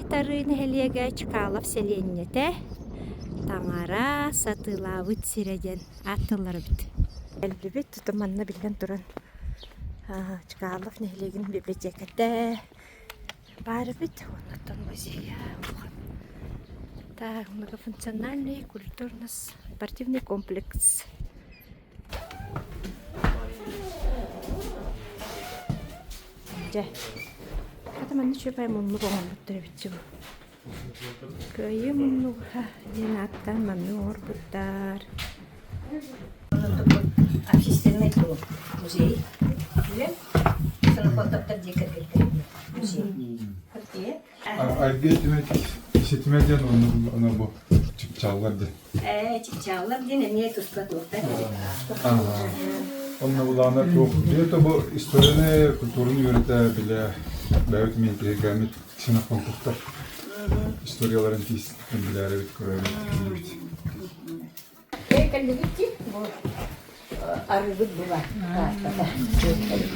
Тары нехелеге Чкалов селеннете. Таңара сатылавыт сиреден аттылар бит. Әлбебет тутуманна билген туран. Чкалов нехелеген библиотекада бар бит. Оннан музея. Так, многофункциональный культурно-спортивный комплекс. Это мы ничего поймем, много он потребуется. Кое много, денатта, мамор, бутар. Общественный клуб, музей. Санафотоптар декабельтер музей. Аргетиме сетмеден оны бу чыкчалларды. Чыкчаллар дене не туспатуктар. Онна булана çok. Это бу историяны, культураны үйрөтө биле. Бәйт мен кегәмит синапонтуктар. Историяларын тиз биләре бит көрәбез. Каллыбыти бу арыбыт була.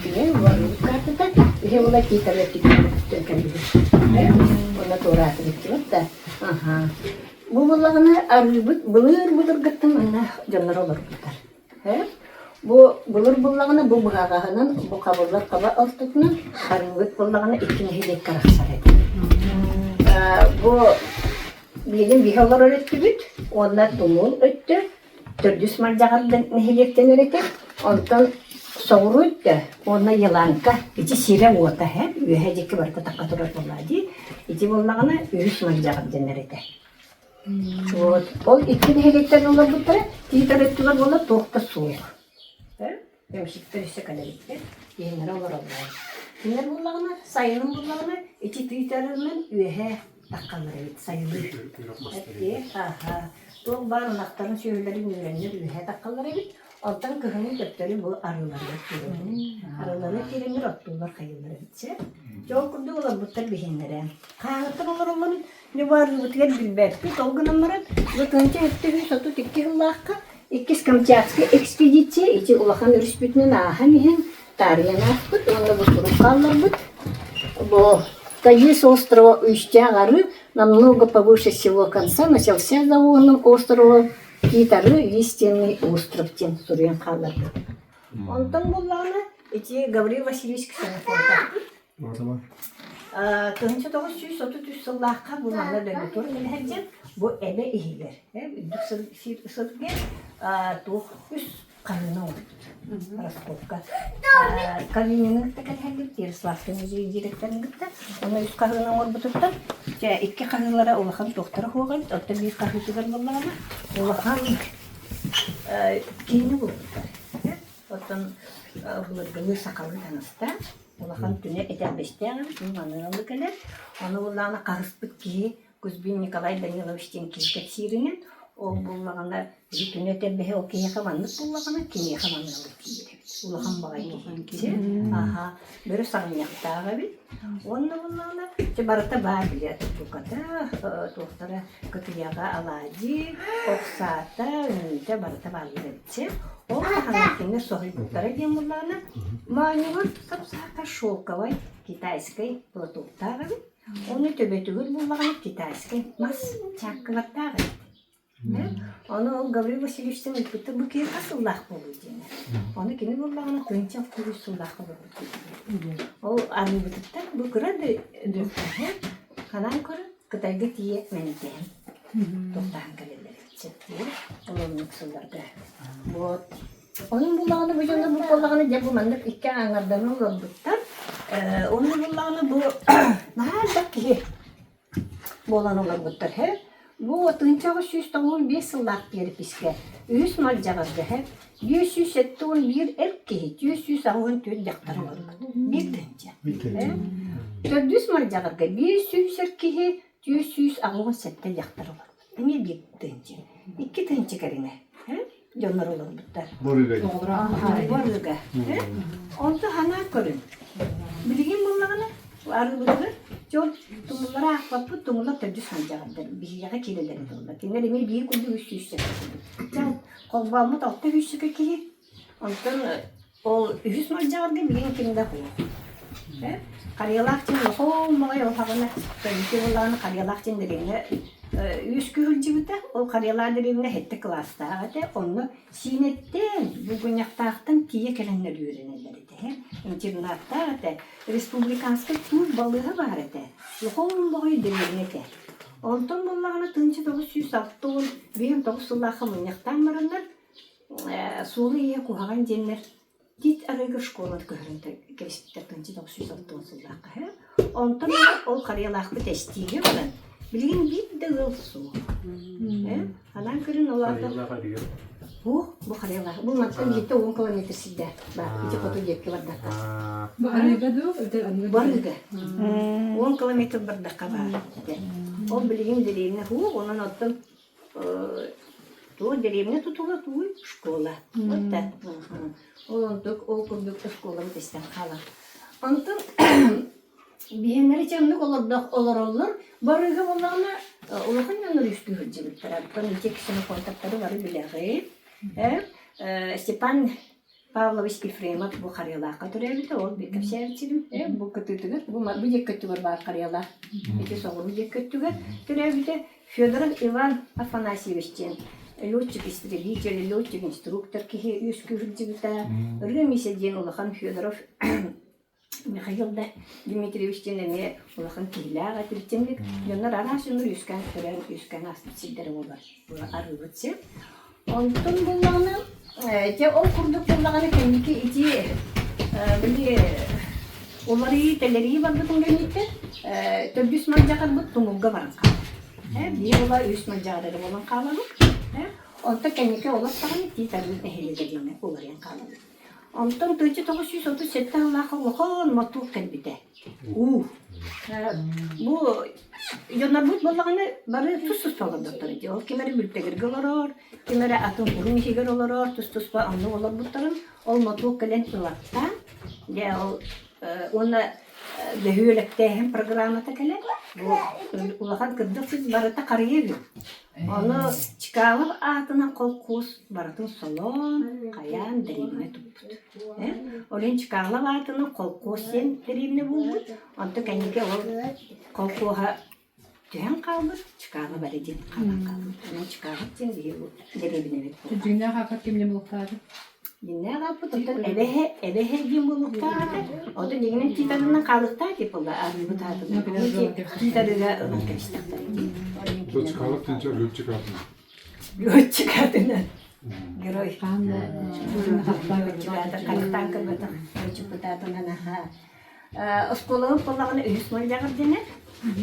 Кие вару картата. Хевла китале китале каллыбыт. Онна тора тиректе. Ага. Бу булагына арыбыт булыр гаттым ана жаннар олар бутар. Бу булыр буллагына бу багаганын бу кабыллар каба алтыкны арыбыт буллагына иккине хилек караксар эди. Бу билген бихалар өттү бит. Онна тумул өттү. Төрдүс маржагалдан нехилектен эрекен. Онтан соғыруйды. Онна еланка. Ичи сире ота хэ. Үйе жеке барта таққа тұрар болады. Ичи болмағына үйіс маржагалдан эрекен. Вот. Ол икки нехилектен олар бұттары. Тийтар өттілер бола тоқта суық. Емшіктер үсі кәлелікте. Еңер олар олар. Еңер болмағына, сайының болмағына, ичи тийтарымен үйе таққалар еді. Сайының. Бұл бар нақтарын сөйлерін үйренер үйе таққалар еді. Онтан көхінің көптері бұл арыларына керемін. Арыларына керемір оттулар қайылар едісе. Жол күрді олар бұттар бейінлері. Қағыттар олар оларын не барын бұтығар білбәтті. Толғынамырын бұтынча өттігі соту текке ғылаққа. Иккес Камчатский экспедиция. Ичи ұлақан үріс бүтінен аға мейін тариян ақпыт. Онда бұл тұрып қалар бұт. Бұл Каис острова Уйща горы намного повыше всего конца начался за углом острова Китары Истинный остров тен Сурьян Халар. Он там был эти Гаврил Васильевич Ксенофонтов. Көнче тогуз жүз отуз үч сыллаакка бул анда дөнөтөр элерден бу эбе ийилер. Үдүксөл сылген тух үс канына раскопка. Калининин текелгеп Ярославдын музей директорун гытта. Оны үс канына орбутуптан, же икки канылара улахан доктор хоган, отто бир кахытыгар боллагана. Улахан кийини болуптар. Оттон буларгы сакалы таныста. Улахан түне этәбестән, шуны алды келер. Аны улланы карыспыт ки Кузьмин Николай Даниловичтен килгән сиренен, ол буллаганда түне этәбе окей хаманны буллагана кине хаманны алды. Улахан багай кисе. Аха, бер саңяктагы бит. Онны буллаганда чебарта бар билет туката, тоқтара көтүяга алади, оксата, үнте барта бар билетсе. Ол ханакине сохибуттара дем буллагана маанигы сапсака шелковой китайской платуктагы. Оны төбөтүгүл буллагана китайской мас чаккылаттагы. Оны ол Гаврил Васильевичтен өткөтө бу кээ асыллах болду дейм. Оны кини буллагана төнчак куру суллах болду. Ол арбитта бу кырады дөктө. Канан көрү Кытайга тие менетен. Токтан келелер. Onun kısımlarda. Onun bullağını bu yana bu bullağını diye bu mandık iki anlardan olurduktan. Onun bullağını bu nerede ki bu olan olurduklar hep. Bu otuncağı süstağın bir sılak gelip iske. Üç malcağızdı hep. 100 ettiğin bir erkeği, 100 ağın tüy yaktar olurdu. Bir tünce. 400 malcağızdı. 100 erkeği, 100 ağın sette yaktar olurdu. Demi bir tünce. İki tünce karine. Jonlar olur bitler. Borugay. Borugay. Onda hana körün. Bilgin bunlarını var burada. Jol tumlara akvapı tumlar tecrüs hancadır. Bir yere kileleri durlar. Kinler emir bir kundu üstü üstü. Can kolbamı taktı üstü ki. Ondan o üst marcalar gibi bilgin kimde koyuyor. Kariyalakçın olmaya olağına tabii olanı kariyalakçın dediğine üskühül cibite o kariyalar dediğine hette klasta onu sinetten bugün yaktağıttan tiye kelenler öğrenirler de internatta respublikanska tur balığı var de olmaya dediğine de ondan bunlarla tınçı 906 benim 900'lığa mınyaktan varınlar Suuliya kuhagan jenner dit arayga şkolat görüntü geliştikten tınçı 906 yıllığa ondan o kariyalaklı testiği olan bilgin bir de su. Halan kırın olarda. Bu kariyalak. Bu mattan gitti 10 kilometre sizde. Bak iki foto cepki var dakika. Bu arayga da Var idi. 10 kilometre bir dakika var. O bilgin dediğine onun ottan то деревня тут была твой школа. Вот так. Он так окурдук школа битестен кала. Антон биенleri çamlık olur. Barıga bollarına ulakın yanları üstü hüccübüttür. Bunun iki kişinin kontakları var bileği. Stepan Pavlovich Efremov bu kariyalaka türebildi. O bir kapşerçilim. Bu kötüdür. Bu yekkatüver var kariyala. İki soğuru yekkatüver. Türebildi. Fyodorov Ivan Afanasyevich'in летчик-истребитель, летчик-инструктор, кихи үскүрдүгүтэ, рымисэден улахан Федоров Михаил Дмитриевичтен эме улахан килага тиртемдик, жоннор арасыныр үскөн астыциддери болар. Арыбытсы. Онтон буллаганы, же ол курдук буллаганы кемики ити били олары телери бардыгын гөнүттө, төбүс манжакар бут тумугга баран калды. Bir ola üst macarları olan kalabalık. Onda kendine olasın ki tabii ehli dediğine olayan kalabalık. Ondan önce 937 Allah'ın matuk kalbide. Bu yanabut balağını bari tuzsuz falan doktoru. O kimere bültegir galor, kimere atın kurum işiger olur, tuzsuz falan anlı olur butların. O matuk kalen kılatta. Ya ona Dehüyelekte hem programata kale, bu ulakan kırdıksız barata kariyeli. Onu çıkarıp ağzına kolkus, baratın solon, kayan deribine tuttut. Olen çıkarıp ağzına kolkus sen deribine buldu. Ondan kendine o kolkuha tüyen kaldı, çıkarıp verecek kalan kaldı. Onu çıkarıp sen deribine verir. Dünya hakikat kimle buluklardı? Dinle kapı tutun ebehe gün bulukta o da yine titarından kalıkta yapıldı arı bu tarzında titarıyla arkadaşlar Тут çıkarıp tınca löp çıkartın. Löp çıkartın. Geroy. Löp çıkartın. Kalıktan kırmadı. Löp çıkartın. Oskolu kulağını üstüne yakırdığını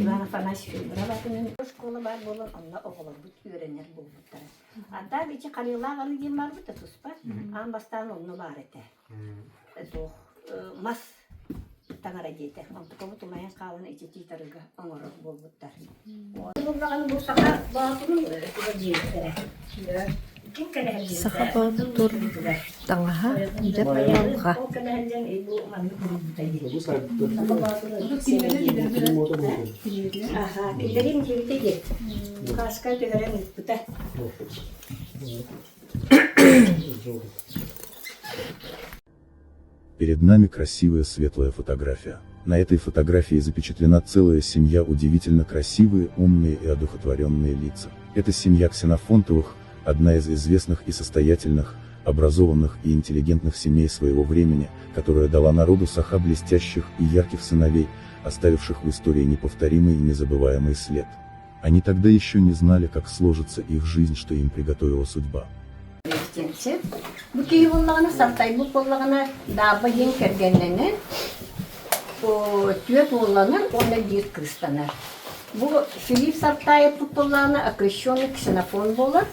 Ivana Afanasyevich'in buralarının oskolu var bolan onda oğlan bu öğrenir bu butları. Hatta bir karıyla karıyım var bu da suspa. An bastan onu var ete. To mas tangara gite. Ontuk kamu tumayan kawan içi tarıga angor bu butlar. Bu bakan bu saka bakın gite. Sakapa tur tangaha jet malka. Aha, kilerin jirte git. Kaskal tegaren puta. Перед нами красивая светлая фотография. На этой фотографии запечатлена целая семья удивительно красивые, умные и одухотворенные лица. Это семья Ксенофонтовых, одна из известных и состоятельных, образованных и интеллигентных семей своего времени, которая дала народу Саха блестящих и ярких сыновей, оставивших в истории неповторимый и незабываемый след. Они тогда еще не знали, как сложится их жизнь, что им приготовила судьба. Bu kıyıvınlarını sattay, bu kollarına dağba yen kergenlerine tüyet oğlanlar, onlar bir kırıstanlar. Bu Filip Sartayev futbollarına akresyonlu ksenofon bolar.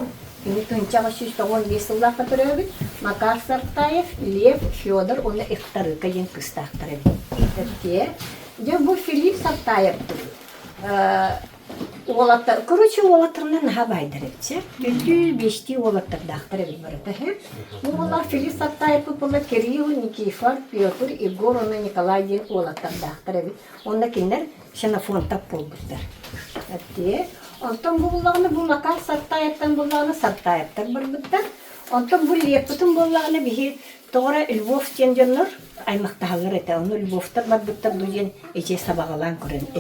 Şimdi tınçağı 115 yılda katırıyor. Makar Sartayev, Lev, Fyodor, onu ektarı kayen kıstaktırıyor. Bu Filip Sartayev Oğlatlar, короче, oğlatlarından ha baydırıpçı. Düldül beşti oğlatlar dağıtırıyor barıda. Bu oğlar Filip Sartayev bu Kirill, Nikifor, Pyotr, Igor, onu Nikolay'ın oğlatlar dağıtırıyor. Ondakiler Ksenofon tapolgutlar. Ondan bu oğlarını bu Makar Sartayev'ten bu oğlarını Sartayev'ten barıda. Онтон бу леппутун боллагына бихи тоора Львов тен жоннор аймактагылар эте. Ону Львовтар бар буттар дуен эче сабагалан көрөн эте.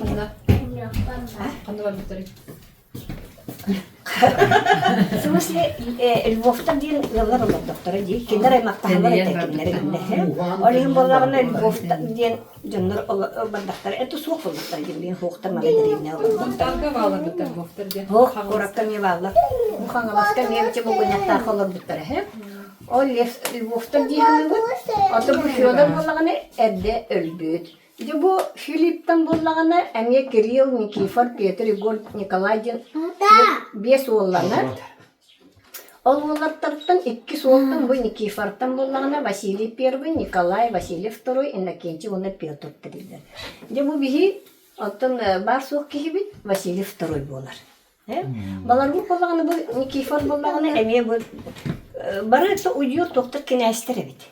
Кандай бар бутары? В смысле, Львовтар диен ылар олар доктора ди. Кинер аймактагылар эте кинер гинде. Олин боллагына Львовтар диен жоннор бардактар. Это сук болдактар диен хоктар магадырына. Танка валар бутар бофтар де. Хох коракка не валла. Мухангаласка мевче бугунятта холор буттар he. O Lvov'ta diyelim bu. Adı bu Fyodor bollağını evde ölbüt. De bu Filip'ten bollağını Emye Kirill, Nikifor, Petr, Igor, Nikolaydin beş oğullarına. Oğullar taraftan iki soğuldan bu Nikifor'tan bollağını Vasily I, Nikolay, Vasily II, Innokenti, onu Petr dediler. De bu bihi ondan bar soğuk gibi Vasily II bolar. Balar bu bollağını bu Nikifor bollağını Emye bu Barıkta uyuyor doktor kinestire bit.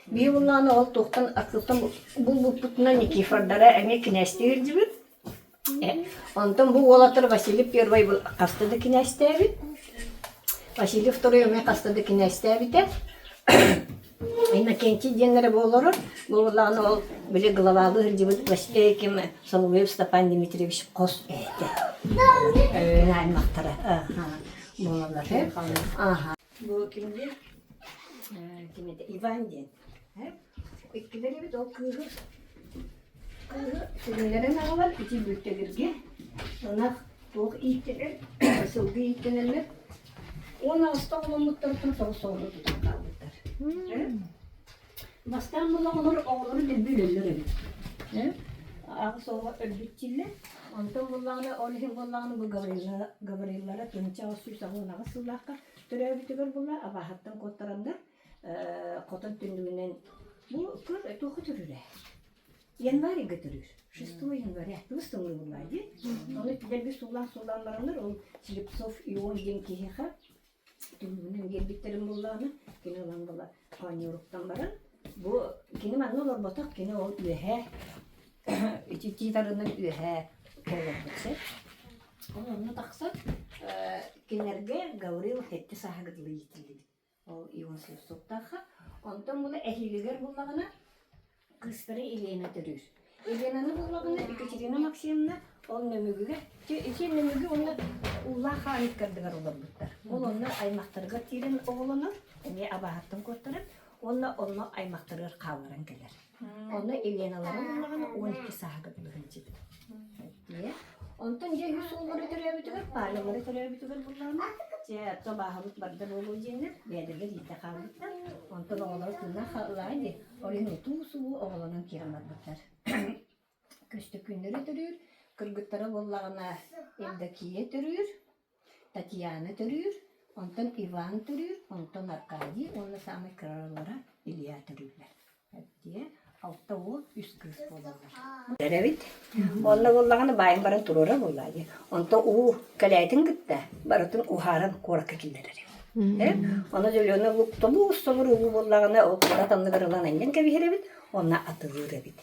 Bir bundan ol doktor akıltan bu putuna Nikifordara emek kinestire gibi. Ondan bu olatır Vasily I bu kastada kinestire bit. Vasily II emek kastada kinestire bit. Innokenti diyenlere bu olur. Bu bundan ol bile glavalı gibi Vasily kim Solovyev Stepan Dmitrievich kos ete. Yani maktara. Bunlar hep. Aha. Bu kimdi? Kimdi? İvan diyen. İkkileri bir de o kıyı. Sürünlere ne var? İki büyükte birge. Ona soğuk iyittiler. Soğuk iyittiler. Ona hasta olan mutluluktan soğuk tutan kaldılar. Bastan bulan oğulları da bölürler. Ağı soğuk öldükçüler. Ondan bulanı, olihin bulanı bu Gavrillara tünçağı suysa onağı sığlakka. Türevitiler bunlar, ama hatta kotlarında kotan tündüğünden bu kır toku türüre. Yanvarı götürür. Şıstı yanvarı, tüstü bunlardı. Onu tider bir sulanlarınlar, o Silipsov yoğun genki heha. Tündüğünden geldiklerim bunlarını, yine olan bunlar Kanyoruk'tan varın. Bu yine ben ne olur batak, yine o ühe, içi tarının ühe olur bitse. Onu taksak. Кинерге Гаврил хетти сахагыдлы йитилди. Ол Иван Слепцовтаха. Онтон була эхилигер буллагына кыстары Елена төрүр. Еленаны буллагына Екатерина Максимовна ол нөмөгүгө, ичи нөмөгү оны улла ханит кырдыгар олорбуттар. Ол онна аймактарга тирен оголонор, эми абахаттан коттарып, онна аймактарга калырын келер. Онна Еленалары буллагына 12 сахагыдлы хынчыды. Ondan ya Yusuf'ları türeybitiler, Paryaları türeybitiler bunlarına. Ya sabahımız barda bolu cennet, bedeler yite kaldıklar. Ondan oğulları tümden kalırlardı. Oraya tuğsu oğlanın kiramlar baklar. Köşte günleri türüyor, Kırgıtlara bollağına Evdakiye türüyor, Tatyana türüyor, ondan Ivan türüyor, ondan Arkadi, ondan Sami Kırarlara İlya türüyorlar. Diye. Altta o üst kız bolarlar. Evet. Onunla bollağını bayım baran turora bollaydı. Ondan o kalaytın gitti. Baratın uharan korakı killeri. Ona jölüyorlar bu ustamır o bollağını o karatanlı karalan engin kebi evet. Ona atılır evet.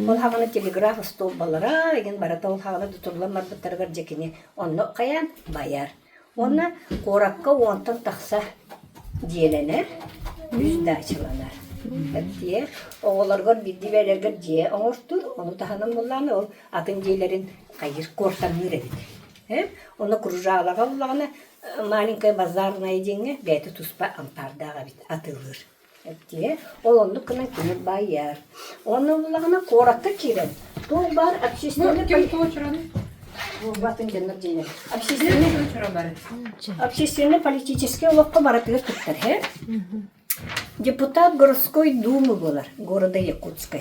Ol hağını telegraf stop balara egin barata ol hağını tutulan marbıtları garcakini. Onu kayan bayar. Ona korakka ondan taksa diyelenir. Yüzde açılanır. Diye oğullar bildi verirler diye oğurtur. Onu tahanım bunlarını ol akın diyelerin kayır kortanır edin. Onu kurujağlağa bunlarını malinkaya bazarına edinge beti tuspa ampardağa atılır. Diye onu kına kınır bayar. Onu bunlarını korakta kiren. Tuğ bar общественный. Kim koçuranı? Bu batın cennet cennet. Общественный Общественный-политический олоққа баратығыр тұқтар. Депутат городской думы болар, города Якутска,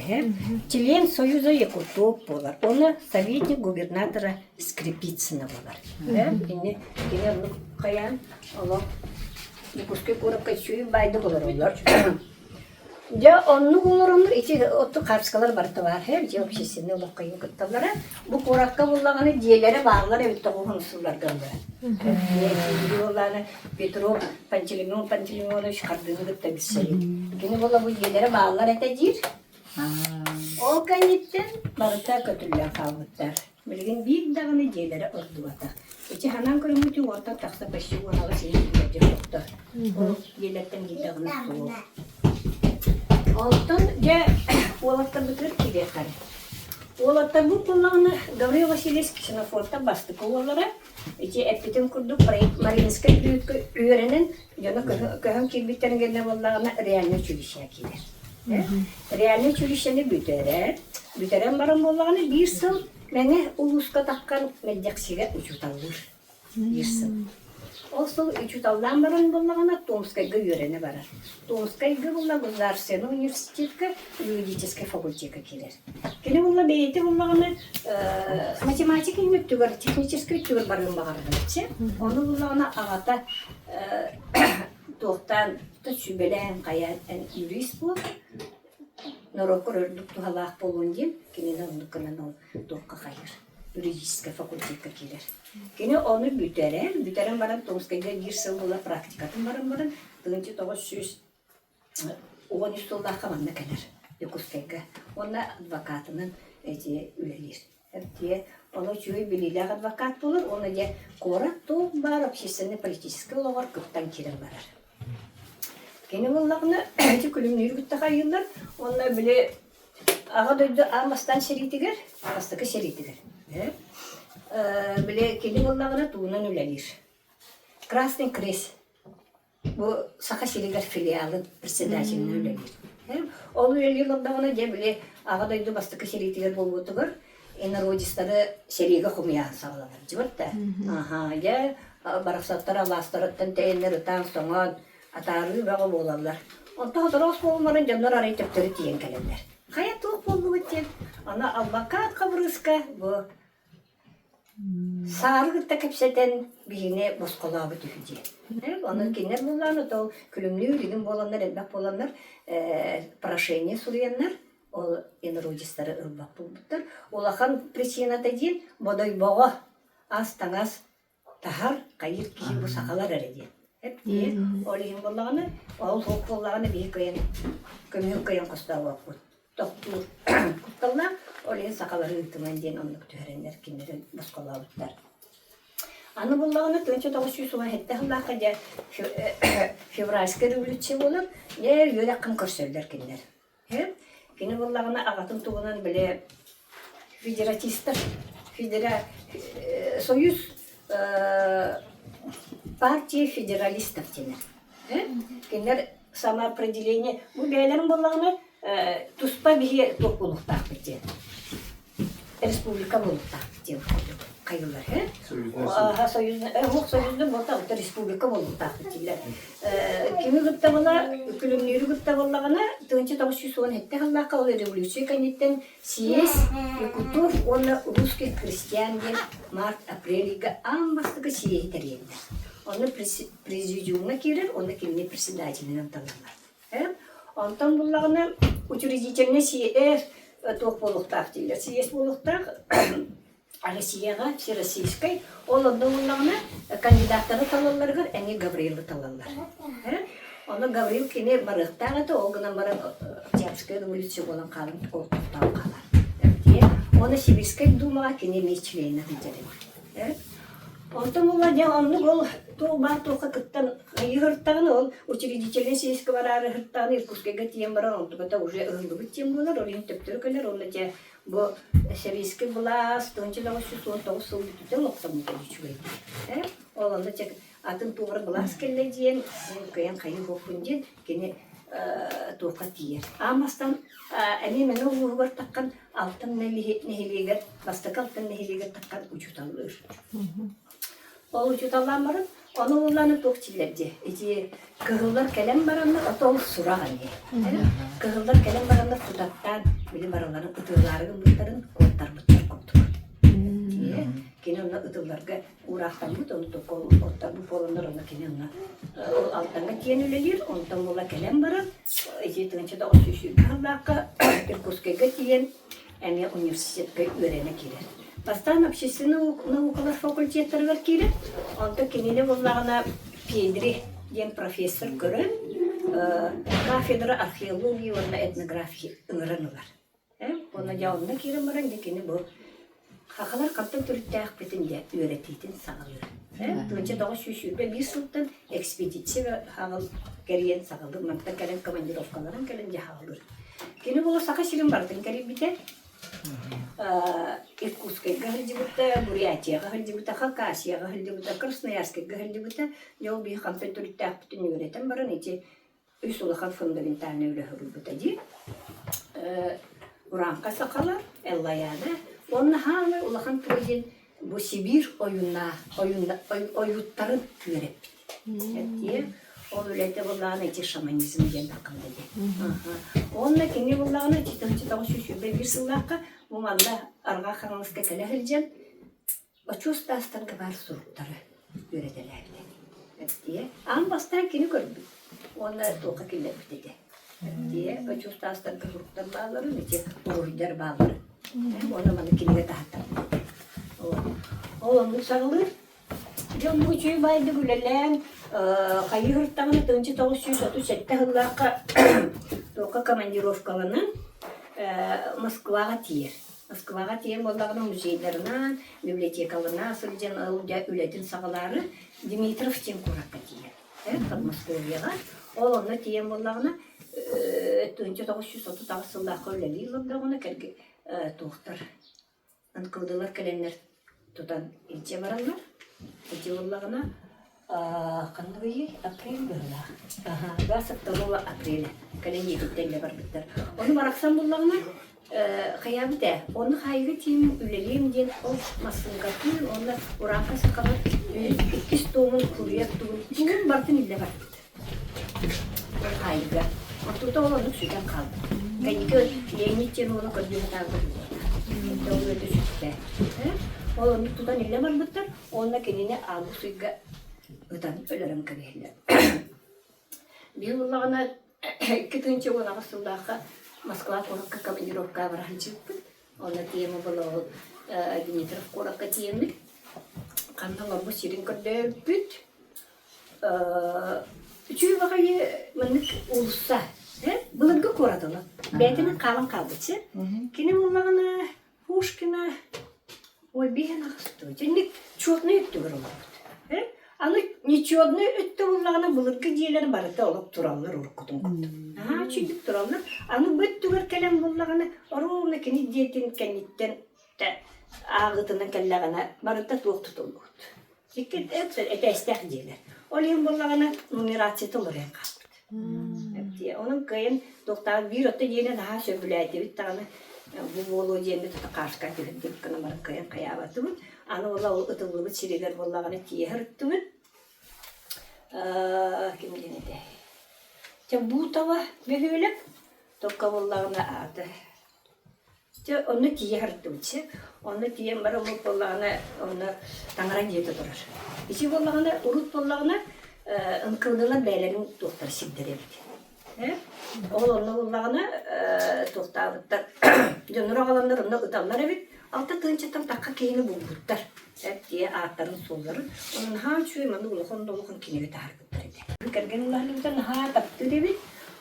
член Союза Якутов болар, он советник губернатора Скрипицына болар. Кене қаян, олар Якутской городқа сүйі байды болар олар. Ja onu bunların içi otu karşıkalar barıtı var her şey общественный олоққа yakıttalara. Bu korakka bullağını diyelere bağlar evet de bu hınısırlar gönderer. Diyorlar Petrov Pançelimon çıkardığını gıtta bir şey. Yine bu diyelere bağlar etecir. Ол кәнеттен барыта көтүлләр калбыттар. Билген бир дагыны желери ордубата. Эти ханан көрүмүтү орта такса башчы унага сейилдер жоктор. Ол желеттен гидагыны суу. Олтон же олаттар битер кидекар. Олаттар бу куллагына Гаврил Васильевич Ксенофорта басты коллары. Эти эпитен курдук Маринская үйренен жана көһөн кирбиттерингенде боллагына реальный училище киде. Реальный училищени бүтерен баран боллагына бир сыл мене улуска таккан меджаксиге учуталыр. Бир сыл. Ол сыл учуталдан баран боллагына Томскайга үйрене барар. Томскайга болла Государственный университетке юридический факультетке келер. Кene болла бейте боллагына математика иметтүгөр технический түгөр барын багарганчы. Оны боллагына агата тоқтан түшүбелен каян юрист бул. Норокор өрдүк тухалаак болуун ден кенен ондукканан ол тоққа кайыр. Юридический факультетке келер. Кене оны бүтерен баран Томскайга бир сыл бола практикатын баран 1900 оон үстөлдө каманда келер. Якутскайга. Онна адвокатынын эти үлелер. Те оны чүй билилер адвокат болор, оны де кора то бар общественный политический логор көптөн кирен барар. Кене боллагына эти күлүмнүр күттө кайылдар, онна биле ага дойду амастан шеритигер, астыкы шеритигер. Биле кене боллагына туунан үлелер. Красный Крест. Бу Саха-Шеригер филиалы председателин үлелер. Ол үлелердагына же биле ага дойду бастыкы шеритигер болбутугар, инородистары шериге хумия сагалар. Жибатта. Я бараксаттар аластырыттан тейнер тан соңон атары бага болалар. Онта дорос болмарын жандар арайтыптыры тиен келендер. Кая тук болду битен. Ана адвокат кабырыска бу сарыгытта кепсетен бигине босколабы түхүдү. Аны кинер булланы то күлүмнүү деген боландар, элбак боландар, прошение сурыяндар. Ол инородистары ырбак болбуттар. Олахан причината ден бодой бого аз таңаз тахар кайыр кийи бу сакалар эреди. Эпти олин боллаганы, ол хок боллаганы бий көйен көмөк көйен костабы бут. Токту кутталла олин сакалары ытыман ден ондук төрендер киндер босколабыттар. Аны боллаганы 1917 жылдагы же февральский революция болуп, юракын көрсөлдөр киндер. Кене боллагына агатын тугунан биле федератисттер, союз партия федералистов тенер. Кенер самоопределение. Бу бейлерин боллагына туспа бие токулуктак бите. Республика болуктак бите. Кайылар, союзда болта республика болуктак бите. Кими гытта бола, күлүмнүрү гытта боллагына 1917 жылдагы ол революция канеттен съезд Якутов, он русских крестьян март-апрелига амбастыгы съездер. Он президиумга кирер, он кимне председателинен таланар. Онтан боллагына учредительный съезд ток болуктак дейлер. Съезд болуктак Россияга, всероссийской, ол боллагына кандидаттары талаларга, они Гаврилы талалар. Оны Гаврил кине барыктагы, ол гынан баран Октябрьская революция болан калын колтуктан калар. Оны Сибирская думага кине мечлене диделер. Онтан болла же онну ол то бар тока кыттан йырттагын ол учредительный съездке барары хыттан Иркутскага тиен баран онтугата уже ылгы тиен болар, олин төптөркөлөр, ол же бу Сибирский власть 1919 жыл бүтүтөн октом көчүгөй. Ол анда чек атын тугры глаз келе диен, көйен кайы хопунден кене тока тиер. Амастан эми менен угур таккан алтын нехилегер, бастык алтын нехилегер таккан учуталыр. Ол учуталлар барып, оны улланып токчилерди. Эти кыгылдар келем барандар отол сураган. Кыгылдар келем барандар тутаттан били бараларын ытырларын буттарын коттар буттар коттук. Кене оны ытылларга урактан бут, оны токол оттар бу полондар оны кене оны алтанга тиен үлелер, онтан бола келем барып, эти тынчыда осушу калдака Иркутскага тиен эми университетке үйрене келер. Бастан общественный наукалар факультеттері кирет, онда кенелі болағына Педри ден профессор көрін, кафедра археологии онна этнография ыңыранылар. Оны жауында кирен баран декені бұл хақалар қаптан түріттәқ бетінде өретейтін сағылыр. Төнче доғы шүшүрбе бір сылттан экспедиция хағыл кәрген сағылыр. Мантан кәрен командировкаларын кәрен жахалыр. Кені бұл сақа ширин бардың кәрі біте Иркутскайга хылдыбыта, Бурятияга хылдыбыта, Хакасияга хылдыбыта, Красноярскайга хылдыбыта, жол бий қамтан түріттәқ бүтін өретен баран ете үс улахан фундаментальный өлі хұрылбыта де. Уранқа сақалар, Эллаяда, онна ханы улахан түрген бұл Сибир ойуттарын түреп. Ол өлеті болағына ете шаманизм ден бақында де. Онна кене болағына титағы шүшірбе бір сылаққа мұманда арға қаңыңызға кәлі хілжен очустастан бар сұруқтары өретелерді. Ан бастан кені көрбі. Онна тоқа келер бітеді. Очустастан сұруқтар бағлары, ұройдар бағлары. Оны маны кенеге тағаттар. Ол онды сағылыр. Жон бұчүй байды күлелен, қайы ғырттағыны 1937 ғыллаққа тоқа командировкалының Москваға тиер. Москваға тиер болдағының музейлерінен, библиотекалына, сылжен үлетін сағылары Димитровтен құраққа тиер. Москвияға. Ол оны тиер болдағына 1930 жыллаққа үлелі ғылдағына кәлгі тоқтар. Анқылдылар кәленлер тұтан елче баралар. Эти уллагына қандығы апрель бұрла. 22 апреля. Кәлен егіттелі бар біттер. Оны барақсан бұллагына қаябыда. Оны қайғы тейім үлелейм ден ол масынға кейін, оны ұранға сақалар үкіс тоғын, күрияк тоғын, түгін бартын үлі бар біттер. Қайғы. Ортута оланып сөйден қалды. Кәнекі Леониттен оны көрдені тағы Ол оны тұтан елі бар бұттар, онына кенене алу сұйға ұтан өлерім кәбейлі. Бір ұлағына 2-ші онаға сұлдаққа Москва қораққа командировка бараған жүкпін. Оны темі бұл ол Дмитров қораққа темі. Қандалар бұл сирин көрді өппіт. Үші бағайы мұнық ұлыса. Бұлыңғы қорадылы. Бәйтінің қалын қалдышы. Кені ұлағына Пушкина Ой, бейін ағысты. Жәнік чуатны өтті бір олар бұд. Аны нечуатны өтті олағына бұлырғы дейлері барыда олып тұралар ұрқытын көтті. Чүйдік тұралар. Аны бөтті бір кәлем болағына ұруына кені дейтін кәнеттен ағытының кәллағына барыда тоқты толы көтті. Әті әстәқ дейлер. Ол ең болағына нумерация толыр ең қалбыд. Оның көйін тоқтағы бір өтті дейлер аға сөбілі әйті біттағына Bu bolu diyende tuta karşıka gelip dükkanı barın kayan kayabatı bud. Anı ola ıtıllı bud çileler bollağını tiye hırttı bud. Kim diyene de. Bu tava behülep tokka bollağını adı. Onu tiye hırttı bud. Onu tiye barın bu bollağını tanıran diyete durur. İçi bollağını, urut bollağını ınkıldılar beylerin doktor sildirebildi. Oğlanla bollağına toxtabıttar. Dönür ağalanlarında ıtallar evet. Altta tığınçatan takka keyini bulguttar. Diye ağıtların solları. Onun ha çüymandı ulakon dolukun kinege targıttar edi. Kergen ulahlıktan ha taptı evet.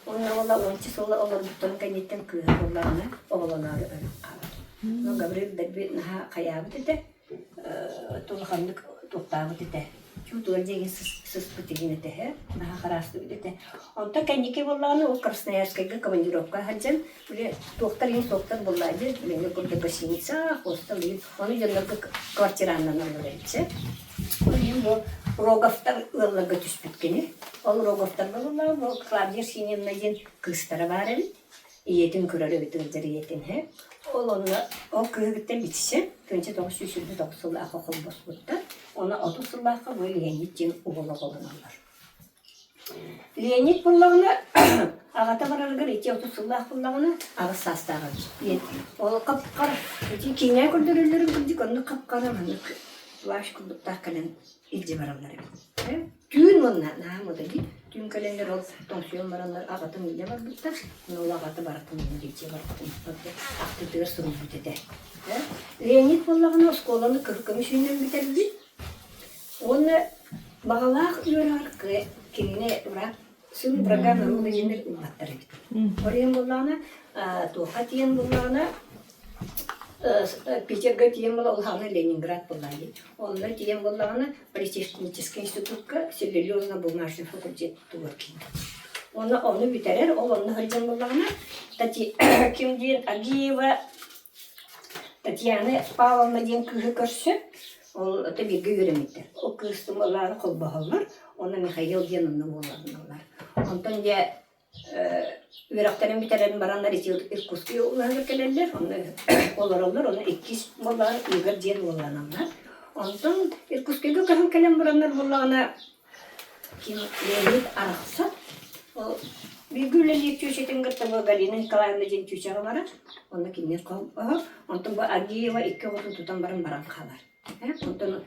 Onlar ola onçı sola ola buttanın kanyetten kığı bollağına oğlanları ölüm kalır. Gabriel derbi ha kayabıt edi. Tolğanlık toxtabıt edi. Чудо деген сыспытыгин это, на харасту это. Он так они болланы у Красноярскайга командировка хаджан, бле доктор боллады, бле курда гостиница, хостел, он идёт квартиранна нөлөрөчө. Мен бу Роговтар ыллага түспүткени. Ол Роговтар боллар, бу Клавдия Синемна ден кыстары бар эми. Иетин көрөрө бүтүндөр иетин he. Ол onu o kıyıkta bitişe, 1939 yılı akıl bozuldu. Ona 30 yıllığa bu Leonid'in oğlu olanlar. Leonid bunlarına ağata vararlar, 30 yıllığa bunlarına ağız sastağır. O kapkar, kine kurdururların kırdık, onu kapkara manık. Baş kurdukta kalan ilci vararlar. Düğün bunlar, ne modeli? Düğün kalenler ol, tansiyon varanlar, ağatın ilde var burada. Onu ağata baratın ilde var. Aktıdır sınıf bütede. Leonid bunlarına skolanı kırıkamışından biterdi. Onu bağlaq yörer ki, kirine uğraq Сын программа ол жендер улаттар бит. Орен булланы, туха тиен булланы, Питерге тиен була улханы Ленинград булланы. Онда тиен булланы политехнический институтка целлюлозно-бумажный факультет тугырки. Оны битерер, оны хыржан булланы. Ким дейін Агиева Татьяна Павловна дейін күхі көрсі, ол бірге үйреметтер. Ол күрістің олары қолбағалар, оны Михаил дейін олар. Онтан де үйрақтарын бітерерін баранлар Иркутский олар келелер, олар, оны 2 олар үйгір дейін олананлар. Онтан Иркутскийге көхін келен баранлар олағына Леонид Арақсат, Бигүлелик түйшетін кірттім Галина Николаевна ден түйшаға барар. Онда кемер қауып бағар. Онтан бұл Агиева 2 ғотын тұтан баран қалар. Онтан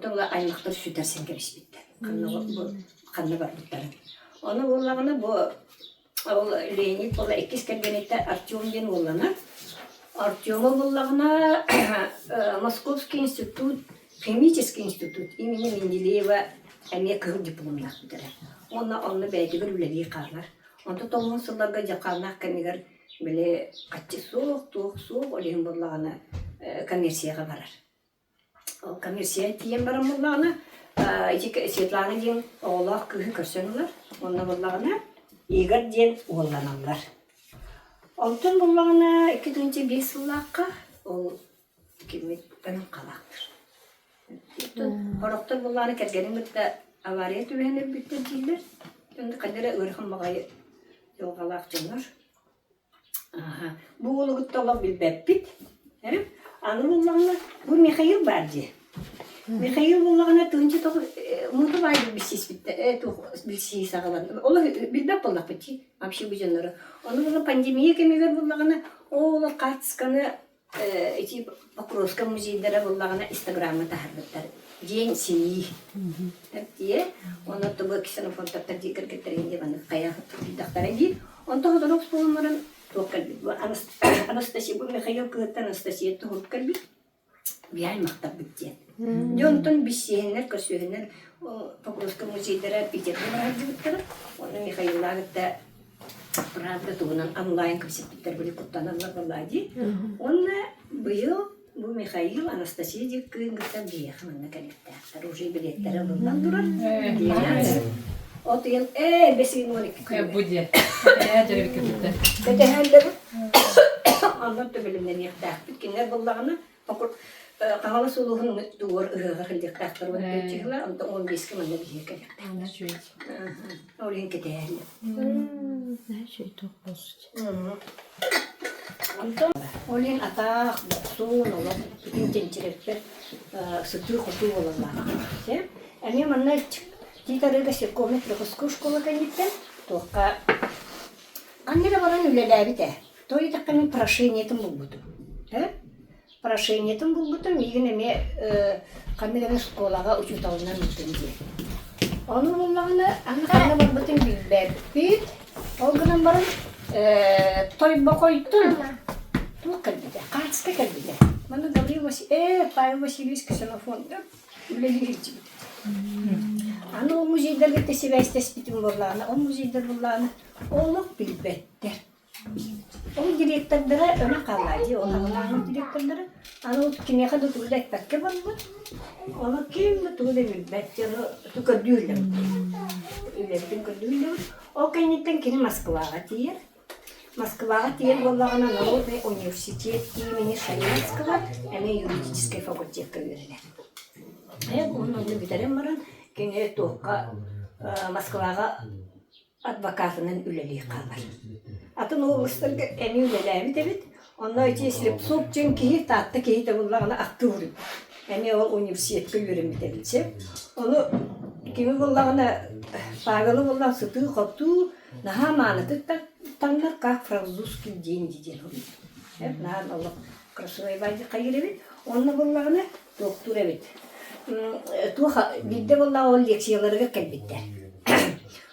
бұл аймақтар сүйтарсен керес біттер. Қанны бар бұттары. Оны олағына бұл Леонид бұл 2 кәлгенетті Артем ден оланар. Артемы болағына Московский институт, химический институт имени Менделеева әме күйір дипломнақ бітірі. Оны бәйтігір үлелей қалар. Онда толғын сылларға жақанақ кәмегер біле қатчы суық, олеген болағына коммерцияға барар. Ол коммерция тиен барам болағына, Светлана ден оғылақ күйі көрсен олар. Онда болағына егір ден оғыланалар. Онтын болағына 2005 сыллаққа ол кемет өнім қалақтыр. Қорықтыр болағына кәргенің бұтта авария түбәнер бүттен дейілер. Онда қадыры өрхін бағайы Йолгалақ жонор. Бұл олығытты олақ білбәп біт. Аны болағына, бұл Михаил бар де. Михаил болағына тұғынчы тоғы мұнты байды білсейс бітті. Білсейс ағалар. Олық білбәп болақ бітті. Апшы бұл жоноры. Оны болақ пандемия кемегер болағына, олық қатысқаны Покровска музейдері болағына Инстаграмы тағырбыттар. День семьи. Тие, оны тобы ксенофонтактар дикергеттеринде баны қаяқ бидақтары ди. Он тоғы дұрық болмарын тоқ кәлбет. Анастасия, бұл Михаил кығытты Анастасия тоғып кәлбет. Бияй мақтап біттен. Дионтон біссейінер, көсүйінер Покровска музейдері Питерді барады біттері. Оны Михаил ағытта правда туғынан онлайн көсеттіктер білі құттанарлар болады. Оны бұйыл bu Михаил, Анастасия деп күйінгіттен бейіқімінні кәлеттәқтір. Уже билеттері бұлдан тұрар. От ел, бесігін 12 күні. Буде. Жаребеке бітті. Кәтәхәлді бұд. Анлар төбелімден еқтәқ. Біткенлер бұлдағына қағалы сұлығын дуғыр ұғығы қылдықтақтыр. Оны көтчігілер, 15 күмінді бейі кәлеттәқ. Олен кәтәхәлді. Нәші тоқ болсыз. Олен атақ, сұн, олар бүтін тенчеректер сұты құты оларлар. Әме мұнна титарыға секометрі құсқы школа кәнеттен тоққа қандыры баран үлеләбіті. Той таққамен прошениетін бұл бұтым. Прошениетін бұл бұтым, егін әме қандыры школаға ұчутауынан бұтым де. Оның болағына аңыққаны бар бұтым білбәбіт. Олғынан баран той бақойттың. Тух кәлбіде, қатысты кәлбіде. Мана Павел Васильевич Ксенофонда үлелерді біде. Аны ол музейдерге тесебәстес бітім болағына, ол музейдер болағына олық білбәттер. Ол директордары өне қалады, ол ағылағының директордары. Аны ол кемеға тұғылды әкпәтке болғы. Оны кемді тұғылды білбәттері тұқырды үлердің көрді үлер. Ол кәнеттен кені Москваға тиер. Москваға тиер болағына Народный университет имени Шаянского әме юридический факультетке өрілер. Оның бітәрен баран кені тоққа Москваға адвокатының үлелей қалар. Атын облыстарға әме үлеләймі дәбет. Онда өте Слепцов жөн кейі татты кейі де болағына ақты ұрып. Әме ол университетке өрімі дәбетсе. Оны кемі болағына Павелы болған сұты, қопту, наға маныты таңдар как французский день деген ұрып. Наған олық красывай байды қайыр әбет. Оны болағына доктор әбет. Бидде болаға ол лекцияларға кәлбеттер.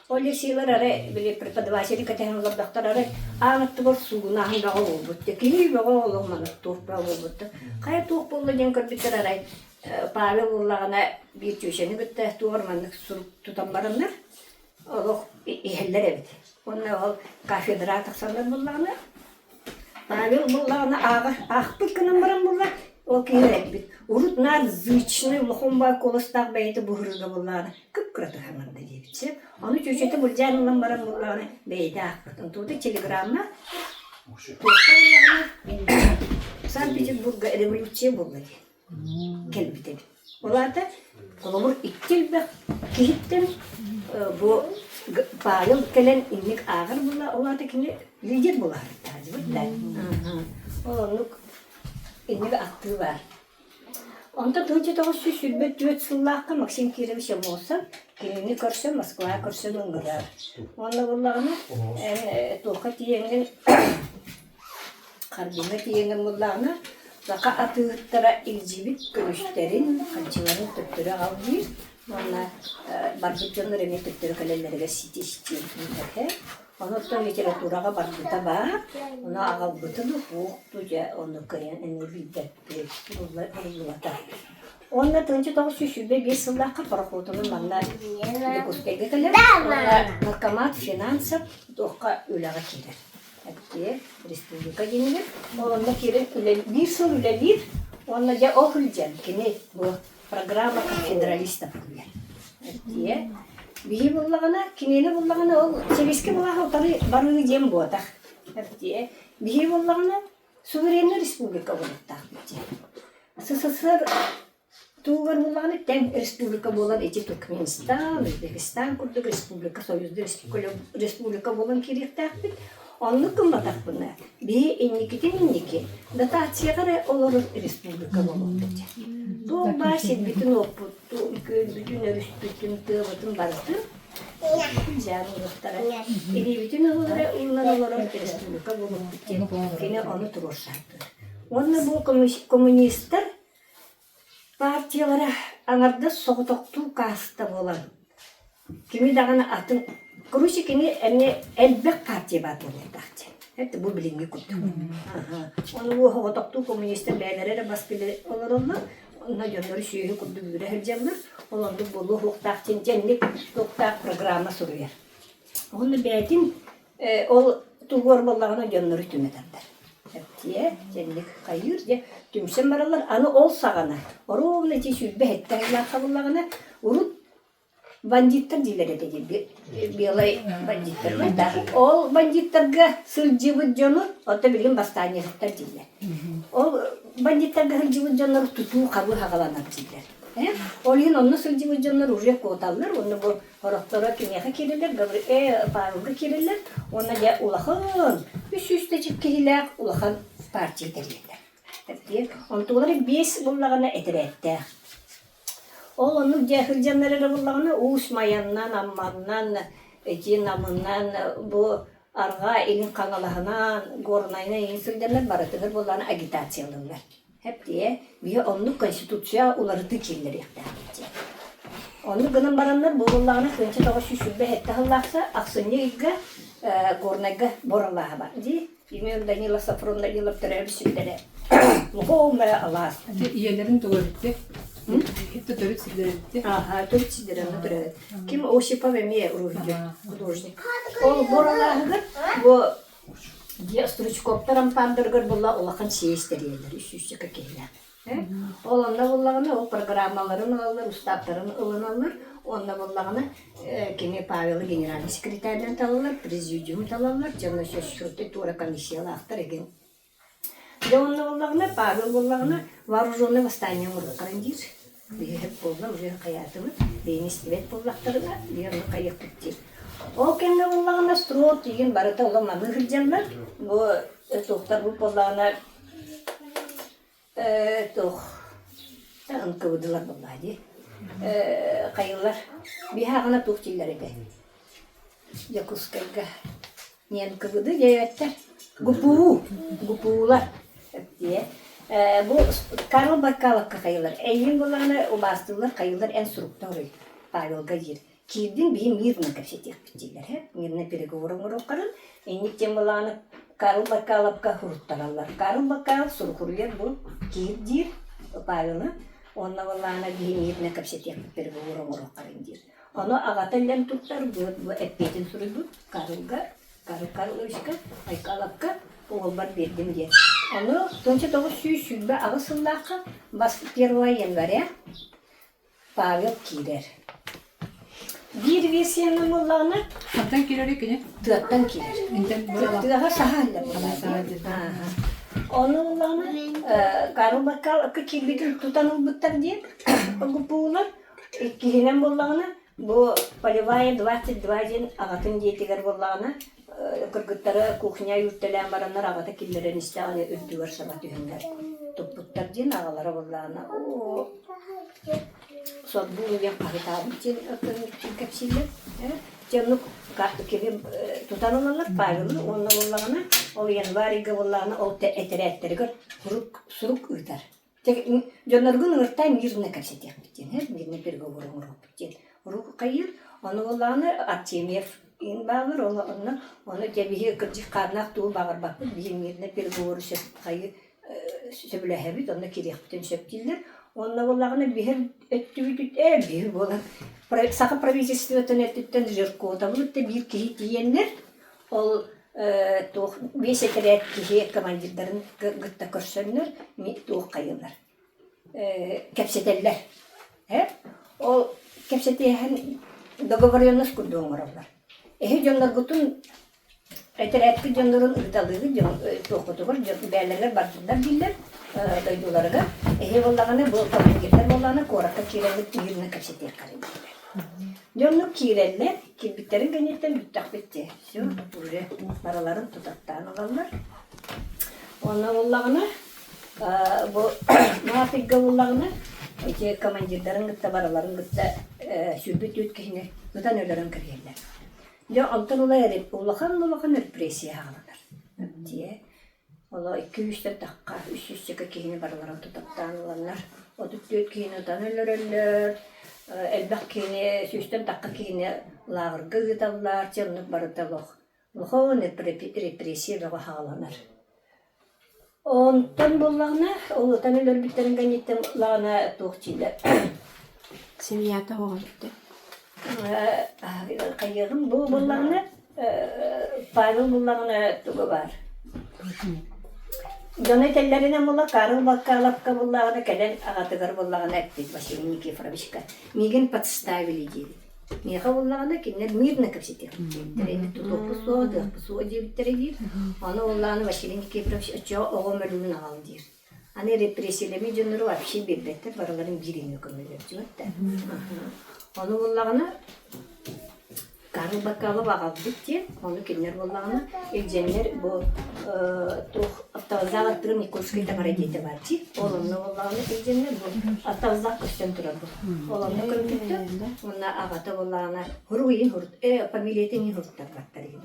Ол лекциялар әрі преподаватели кәтәген олардақтар әрі аңытты бол суғына аңдағы ол бұтты. Кейі баға олық маны тоқпа ол бұтты. Қай тоқ болы ден көрбеттер әрі Павел болағына бір төшені күтті туғырмандық сұруп тұтан барындар. олох иһеллер эбит. Онна ол кафедра тахсандар буллагына. Павел буллагына ахпыт кынан баран булла. Ол кирек бит. Урут нар зычны лохомба колостак бейти бухырга буллагына. Кып кыраты хананда дебитсе. Аны чөчөтө булжанынан баран буллагына бейти ахпытын. Туды телеграмма. Санкт-Петербурга революция булды. Келбите. Оларда коломур иттелбе киттен бу Павел келен инник агыр була, оларда кине лидер булар. Олонук инник акты бар. Онда 1900 сыллакка Максим Кирович болса, кинени көрсө Москва көрсө өңгөрөр. Онда буллагына толка тиеңген кардиме тиеңген буллагына зака атыттара илжибит көрүштерин, канчыларын төттөрө алды. Онда барбытжондар эме төттөрө келелерге ситишти. Онда литературага барбыта бар. Онда агалбытын хукту же онда кырын энергия буллата. Онда 1905 жылдакка пароходунун манда Якутскеге келет. Наркомат финансов тоққа өлага келет. Әтте республика денеге. Онда кирен bir сыл үлелер. Онда же окулжан кене бу программа федералистов кылган. Әтте бии буллагана, кинени буллагана ол Советский булага тары барыгы жем бота. Әтте бии буллагана суверенный республика болуптак бите. СССР туган буллагана тем республика болан эти Туркменистан, Өзбекстан, Курдук республика, Союзды республика болан керектак бит. Онны кымбатак буна. Би энникитин дотациягара олор республика болуп бит. Тол башет битин опут, bütün örüstün tığbatın barıtı. Canlıklara. Eli bütün olarak onlara respублика болуп бит. Kene onu turuşardı. Onunla bu komünistler partiyalara anarda soğutoktu kasta bolan. Kimi dağına atın. Kuruşu kini elbek partiya bat olurdu. Hep bu bilingi kuttu. Onu bu soğutoktu komünistler beylere baskılı olurlar. Ona gönderü şüyü kuttu büyüre hercemler. Onunla bolu huktakçın cennet huktak programı soruyor. Onu beydin o tuğur bollağına gönderü tümederler. Heptiye cennet kayır diye tümsen baralar anı ol sağana. Oru ne çeşit behetlerle kabullarına urut banditler diler edecek bir olay banditler var da o banditlerge sılcıvı canı o da bilin bastaniyetler diler. O banditlerge sılcıvı canları tutuğu kabul havalanır diler. Olun onu sılcıvı canları oraya kotallar onu bu horaktora kimyaka kirliler parılga kirliler ona da ulakın üst çekkiler ulakın partiye derler. Heptiye onları 5 bullağına eteretti. Onun cahilcanları bullağına uğuşmayandan, ammandan, cinamından, bu arga elin kanalahından, gornayına insülderler baratılır, bullağına agitasyalırlar. Hep diye bir onluk konstitüsiya uları dikirler yakta. Onu gının baranlar bu bullağına kınçı tağı şüşürbe hette hallaksa, aksınca ilgi gornaga borallaha var. Bilmiyorum Danila Safron, Danila Terörüsüllere. Muhum ve Allah'a. Üyelerin doğru bitti. Hep de dövüt sizlere bitti. Aha, dövüt sizlere bitti. Kim o şipa ve miye ruhcu, hudожник. O borallaha bu Стручковтарам пандыргыр була улахан сейестериелер, үш-үші кекейлер. Оланда буллагына ол программаларын алалар, уставтарын ылыналар. Онда буллагына кеме Павел генеральный секретарьдан талалар, президиум талалар, жана шөшкөртө тура комиссияла актар эген. Онда буллагына Павел буллагына вооруженный восстание урды карандир. Бейіп болдым, уже каятымы, бейін істебет боллақтарына, бейін кайып кеттер. Ол кемді болағына строт деген барыта олама бұғыржанлар. Бұл тоқтар бұл болағына тағын көбіділер болады. Қайылар бейхағына тоқтилер еді. Якутскайға нен көбіді жайваттар. Гупуулар. Бұл Карл Бакаловқа қайылар. Әйін болағына обастылар қайылар ән сұрыптар Павелға жер. Кирдин бейін мирно көпсетек біттейлер. Мирно переговорын ұрыққарын. Әнеттен болағаны Карл Бакаловқа хұрыттаралар. Карл Бакалов сұрқырлер бұл кирдир Павелы. Онна болағына бейін мирно көпсетек переговорын ұрыққарын дер. Onu ağatellen tuttar, bu etpetin sürüdü, karılışka, aykalapka, oğulbar verdim diye. Onu tonca doğu süybe ağısıllaka, baskı первая января, Pavel Kiler. Bir versiyanın olanı, Аттан киререк кене. tığattan kiler. Интен бала. Tığa sahalle. Sahalle. Onu olanı, karılbakal, akı kilbidin tutanıl bıttar diye, o buğular, kilinen olanı, bu Полевая 22 ден ағатын жетігер болағына, кыргыттары кухня юрттелен барандар ағата киллерен істеғаны өттігер сабат үйіндер. Топпуттар ден ағалары болағына. Сот бұл үйен қағытабы ден кәпсейлер. Жанық тұтан олалар Павелы, онына болағына, ол январиға болағына, ол әтірі-әттірігер сұрук ұйтар. Жанарғын ұртай миріне кәпсетек біттен, миріне переговоры ұрып біттен. Рух кайыр, оны оланы Артемьев ин бағыр, оны жабиге кыржық қарнақ туы бағыр бақпын, беймеріне переговоры сөп қайы сөбіләхәбіт, оны керектен сөптілдер. Оны олағына бейір өттібіт, бейір болар. Сақы правительстводан өттіттен жүркі отабылыпты бір кейі тиенлер, ол бес әтірәт кейі командирдарын ғытта көрсөнлер, туық қайылар. Кәпсетеллер. Ол кепсетеһен договоренность курдуң оравлар. Жондар гутун әтәрәтки жондарын ыталыгы тоқытыгыр бәлләр бардылар диләр дойдуларга. Боллаганы бу командирлар боллаганы коракка кирәлек тигирне кепсетер карый. Жонну кирәлләр кирбиттерин генеттен бүттәк битте. Всё, уже бараларын тутаттан алганнар. Онна боллаганы бу мафикка боллаганы эти командирларын гытта бараларын гытта сүрбет өткәһине гытан өләрен кергәннәр. Я алтын улар улахан репрессия алалар. Дие. Ала 200 такка 300 чека киһине бараларын тутаттан алганнар. Отып өткәһине тан өләрәләр. Элбәк киһине сүстән такка киһине лагырга гыталар, чынлык барыталык. Улахан репрессия бага хагаланар. Онтан боллагына, ол танылар биттерин ганеттен лагына тоқчилер. Семьята оғалыпты. Қайығым бұл боллагына, Павел боллагына туғы бар. Жоны теллеріне мұла қарыл баққалапқа боллагына кәден ағатығар боллагына әттет Василий Никифоровичка. Меген подставили дейді. Меха боллагына кеннер мирно кәпсетер. Топы суы дебіттері дейір. Оны боллагына Василий Никифорович өтчеға оғым өлігін ағал дейір. Аны репрессиялеми жоныры вообще бербеттер, бараларын биреме көмелер жуатта. Оны боллагына Карл Бакалов ағал бітте, оны кеннер боллагына елженлер бұл автовазал аттырым Никольской тамарадеті бар ди. Олымны боллагына елженлер бұл автовазал көстен тұрар бұл. Олымны көмітті, оны ағаты боллагына фамилиетен хұрттар баттар еді.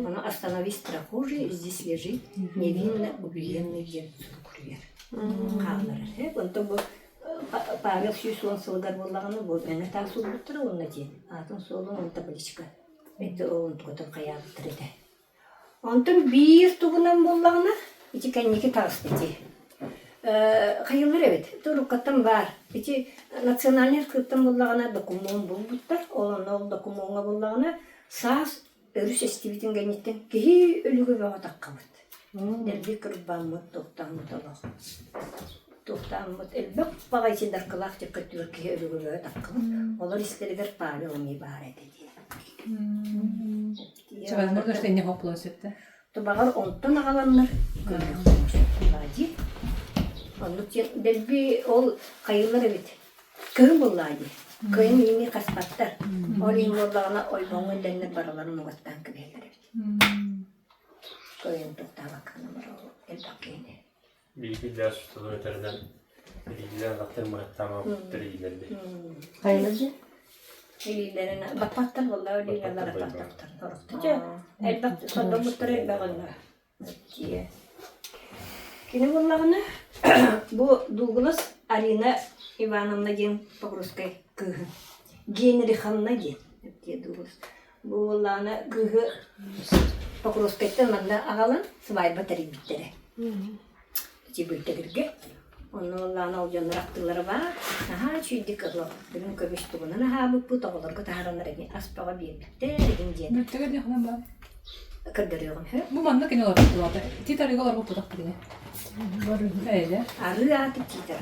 Оны остановись прохожий, здесь лежит невинно убиенный дед курьер. Қалдырыр. Онты бұл Павел Сүйсуан сылғар болағаны бұл мәңі тасыл бұттыры онына дейін. Атын солын онта білішкі. Әйтті оғын тұғытын қая бұттыр еді. Онтын бір тұғынан болағына ити кәнеке тағысты еді. Қайылыр әбет, тұрыққаттан бар. Ити национальный қыптан болағына докумон бұл бұттар. Олына ол докумонға болағына саас өріс әстебетін кәнеттен кейі өлігі баға таққа бұд. Дәрбе кірбамыд, тоқтамыд алағы. Тоқтамыд, әлбәк бағайсендар қылақ деп көттігір кейі өлігі баға таққылық. Олар істерігер пары оңай бар әді де. Возможно, что не воплотит. Тұбағар онтан ағаланлар. Дәрбе ол қайылар әбет. Күйін болады. Күйін еңе қаспаттар. Ол ең болағына ойбоң өлденлер бараларын мұғаттан кібелер әбет. Күйін тоқтабаққаны бар ол әлбәк кейіне. Bilgiler suçlu öteden bilgiler anlattırma tamamdır ileride. Қайылды? Ellerine bakpattır vallahi öyleler bakpattır. Doğruca elbette sonda mutlaka elbette. Diye. Kini vallahi bu Douglas Arina Ivanovna din Pokrovskaya kızı. Genrikhanna din. Diye Douglas. Bu vallahi kızı Pokrovskaya'dan bana ağalan svay bateri bittere. Cibültegirge. Onunla olcanlar aktıları var. Aha çüydük kırlı. Bugün kömüştü bunun. Aha bu toğular taharanlar edin. Aspağa bir bitti. Edin diye. Mültege diye hanım var. Kırdırıyorum. Bu manna kene olabilir bu arada. Titariga var bu tutak diye. Öyle. Arı atıp çiğder.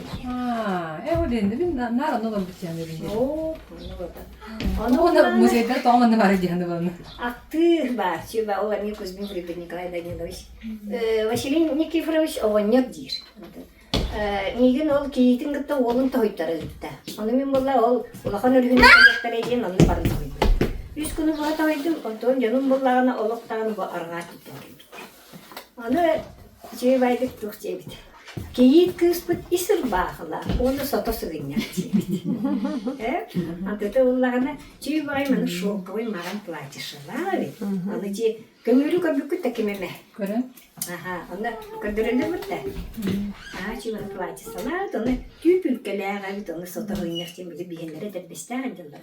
O dedi. Ben naran olan bir şey dedim. Oo, bunu Onu da müzeyde tamamını var diye hanım var. Актыр бар, все ба олар не Кузьмин Фридрих Николай Данилович. Василий Никифорович оғаньяк дейір. Неген ол кейтін гітті олын тойттары гітті. Оны мен болла ол улахан өлігіне қонjақтар еден оны барын тойды. 3 күні бұға тойдым, онтон жаным боллағына олықтағаны бұл арға түттен келбейді. Оны жей байдық тұқ жейбейді. Кейт кыспыт исір бақыла, оны сота сығыннан жейбейді. Антыты оллағына жей бай мәні шоққывай маған платишыла. Оны жей көмірі көбіккі тәкемеме. Көрін? Ага, оны көрдірілді бұртта. Чүмін платье салат, оны түйп үлкелер әбіт, оны сота ғойнақтен білі бейінлері дәрбестер әнділді.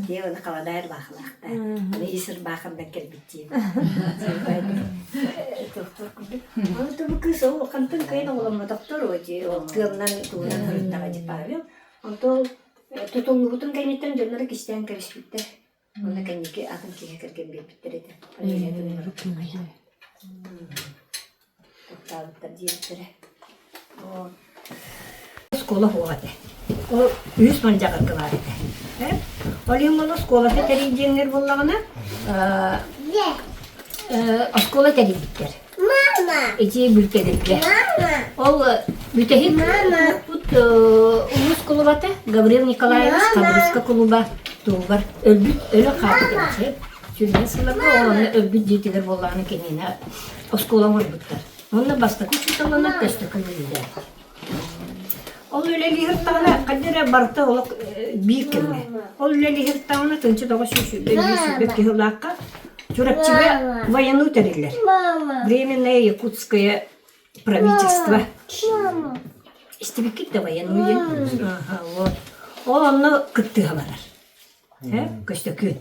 Де оны қаладайыр бақылақта. Оны есір бақырдан кәрбеттейім. Доктор күлді. Оны тұбы кыз ол қантын қайын оғылымы доктор өте, ол тығынан туғынан ғырыттаға деп бағабел. Оны тұтыңғы бұтын кәйнеттен жонлары кештен кәрішпеттер. Оны кәнеке атын кеге кірген бейбіттер еді. Тоқталыптар директоры. Скола хуғады. Ол 100 ман жағырғы бар еді. Ол ең болу сколасы тәрейдеңдер болағына скола тәрейдіктер. Ece bültelikle. Ол бүтехит улус клубата Гаврил Николаевич Кабрыска клуба тугар өлбүт өлө катып. Жүрген сыларга оны өлбүт жетигер болганы кенене оскола болбуттар. Оны бастакы чуталана көстөкөлүдө. Ол өлели хыртагына кадере барта ол бир кеме. Ол өлели хыртагына тынчы дага шүшү бекке хылакка Чурапчеве военную териллер. Временное якутское правительство. Истебекит-то военную. Ага, вот. Он кыттыга барар. Көстөкүн.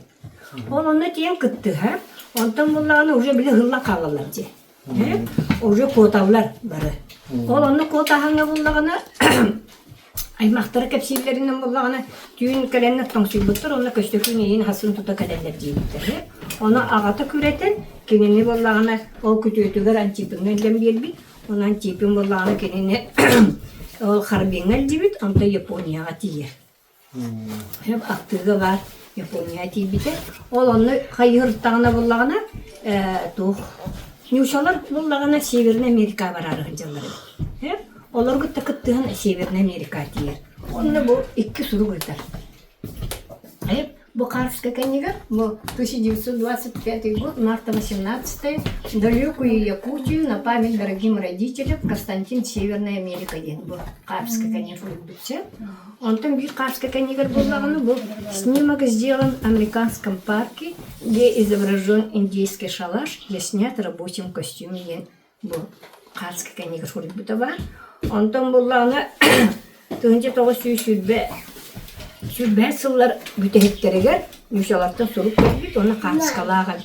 Он тиен кыттыга. Он там булланы уже биле хылла калалар же. Уже котавлар бары. Он котаханга буллагана аймақтары кәпсейлерінен болғаны түйін кәләннәт тоңсүйбіттір, оны көстөкін ең хасын тұта кәләлер дейбіттір. Оны ағаты көретін, кенені болғаны ол күті-өтігер антипіңнен бербейд. Оны антипің болғаны кенені ол қарбеңел дейбіт, онда Японияға тиер. Ақтығы бар Японияға тейбіті. Ол оны қайырттағына болғаны тұқ. Нюшалар болғаны Северный Америка бар арығын жалары. Олар күтті күттіғын Северный Америка тиер. Онны бұл 2 сұру күттір. Бұл Карпская книга, бұл 1925 год, марта 18 далекую Якутию на память дорогим родителям Константин Северная Америка ден. Бұл Карпская книга бүйтсе. Онтан бір Карпская книга болғаны бұл снимок сделан в американском парке, где изображен индейский шалаш, где снят в рабочем костюме ден. Бұл Карпская книга бүйтіба. Онтан болғаны түгінші тоғы сүрбе сыллар бүтехеттерегер мүшалардан соруп көрбейт, оны қарыскалаға.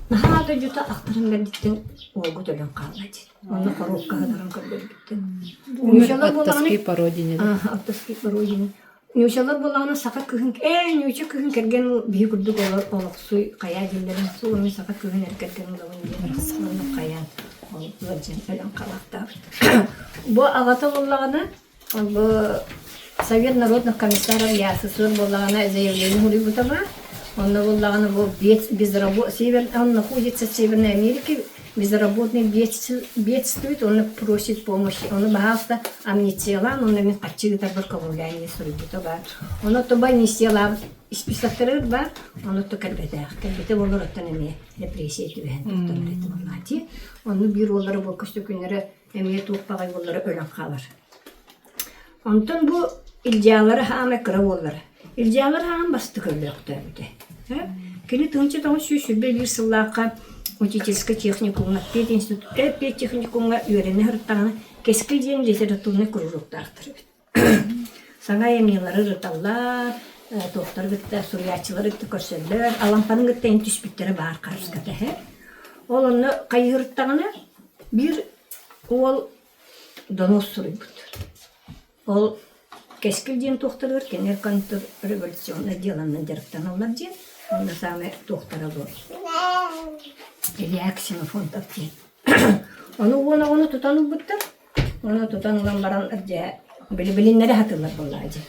Нахада жүта ақтырын бәрдіктен олғы төлен қалғады. Оны коробка ғадарын көрбейттен. Аттаски пародини. Аттаски пародини. Нюшалар болағына сақа күхін, нюша күхін керген бейі күрдік олық суй қая жерлерін су, оны сақа күхін әркерген олағын қаян. Олжен өлен қалақтар. Бұл ағата болағына, Совет народных комиссаров СССР болағына заявление ғұры бұтаға. Он находится в Северной Америке, безработный бедствует, он просит помощи. Он пожалуйста, амнистиялан, он мен қатчығы бір қабылдайын сұры бұтаға. Он тоба не села списақтырыр бар, он кәрбетәқ. Кәрбеті болыр оттан әме репрессия етібен. Оны бір олары бұл күсті күнері әме туықпағай олары өлін қалыр. Онтан бұл илжалары хағам әкірі олары. Илжалары хағам басты көрлі өқтәрді. Кені тұңчы тоғы сүрбе бір сыллаққа учительский техникумға, педтехникумға үйрені ғырттағына кескіл ден литературный кружоктар тұрып. Саңа емелері ғырталар, тоқтар ғытта, сурьячылар ғытта көрселер, алампаның ғытта ең түспіттері бар қарыскаты. Ол оны қай ғырттағына бір ол донос суруйбут. Ол кескил диен тухтарыр, кенер контрреволюционное деланын директан олар диен, онда саме тухтара бол. Реакция фондов диен. Оны тутанып буттар. Оны тутанылан баран аржа билиннери хатылар болла ажы.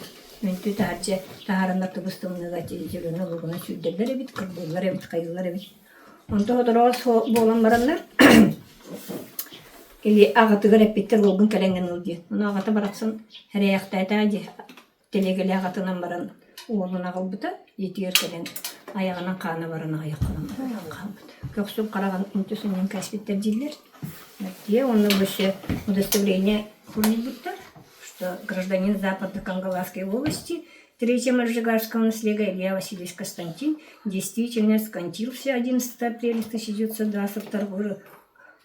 Мен түт аржа таарында тубустумнага жүрүнө лугуна сүрдерлер бит, кырдылар бит, кайылар бит. Онда одорос болан барандар. Или агатыгар эппиттер болгун келенген ол диен. Оны агаты бараксын херияктайта ажы. Телегеле агатынан баран уолуна калбыта, етигер келен аяғынан қаны барына аяқынан қалбыта. Көксіп қараған үнтісінен кәспеттер дейлер. Нәтие, оны больше удостоверение курнибутта, что гражданин Западной Кангаласской области 3 Можайгарского наследия Илья Васильевич Константин действительно скончился 11 апреля 1922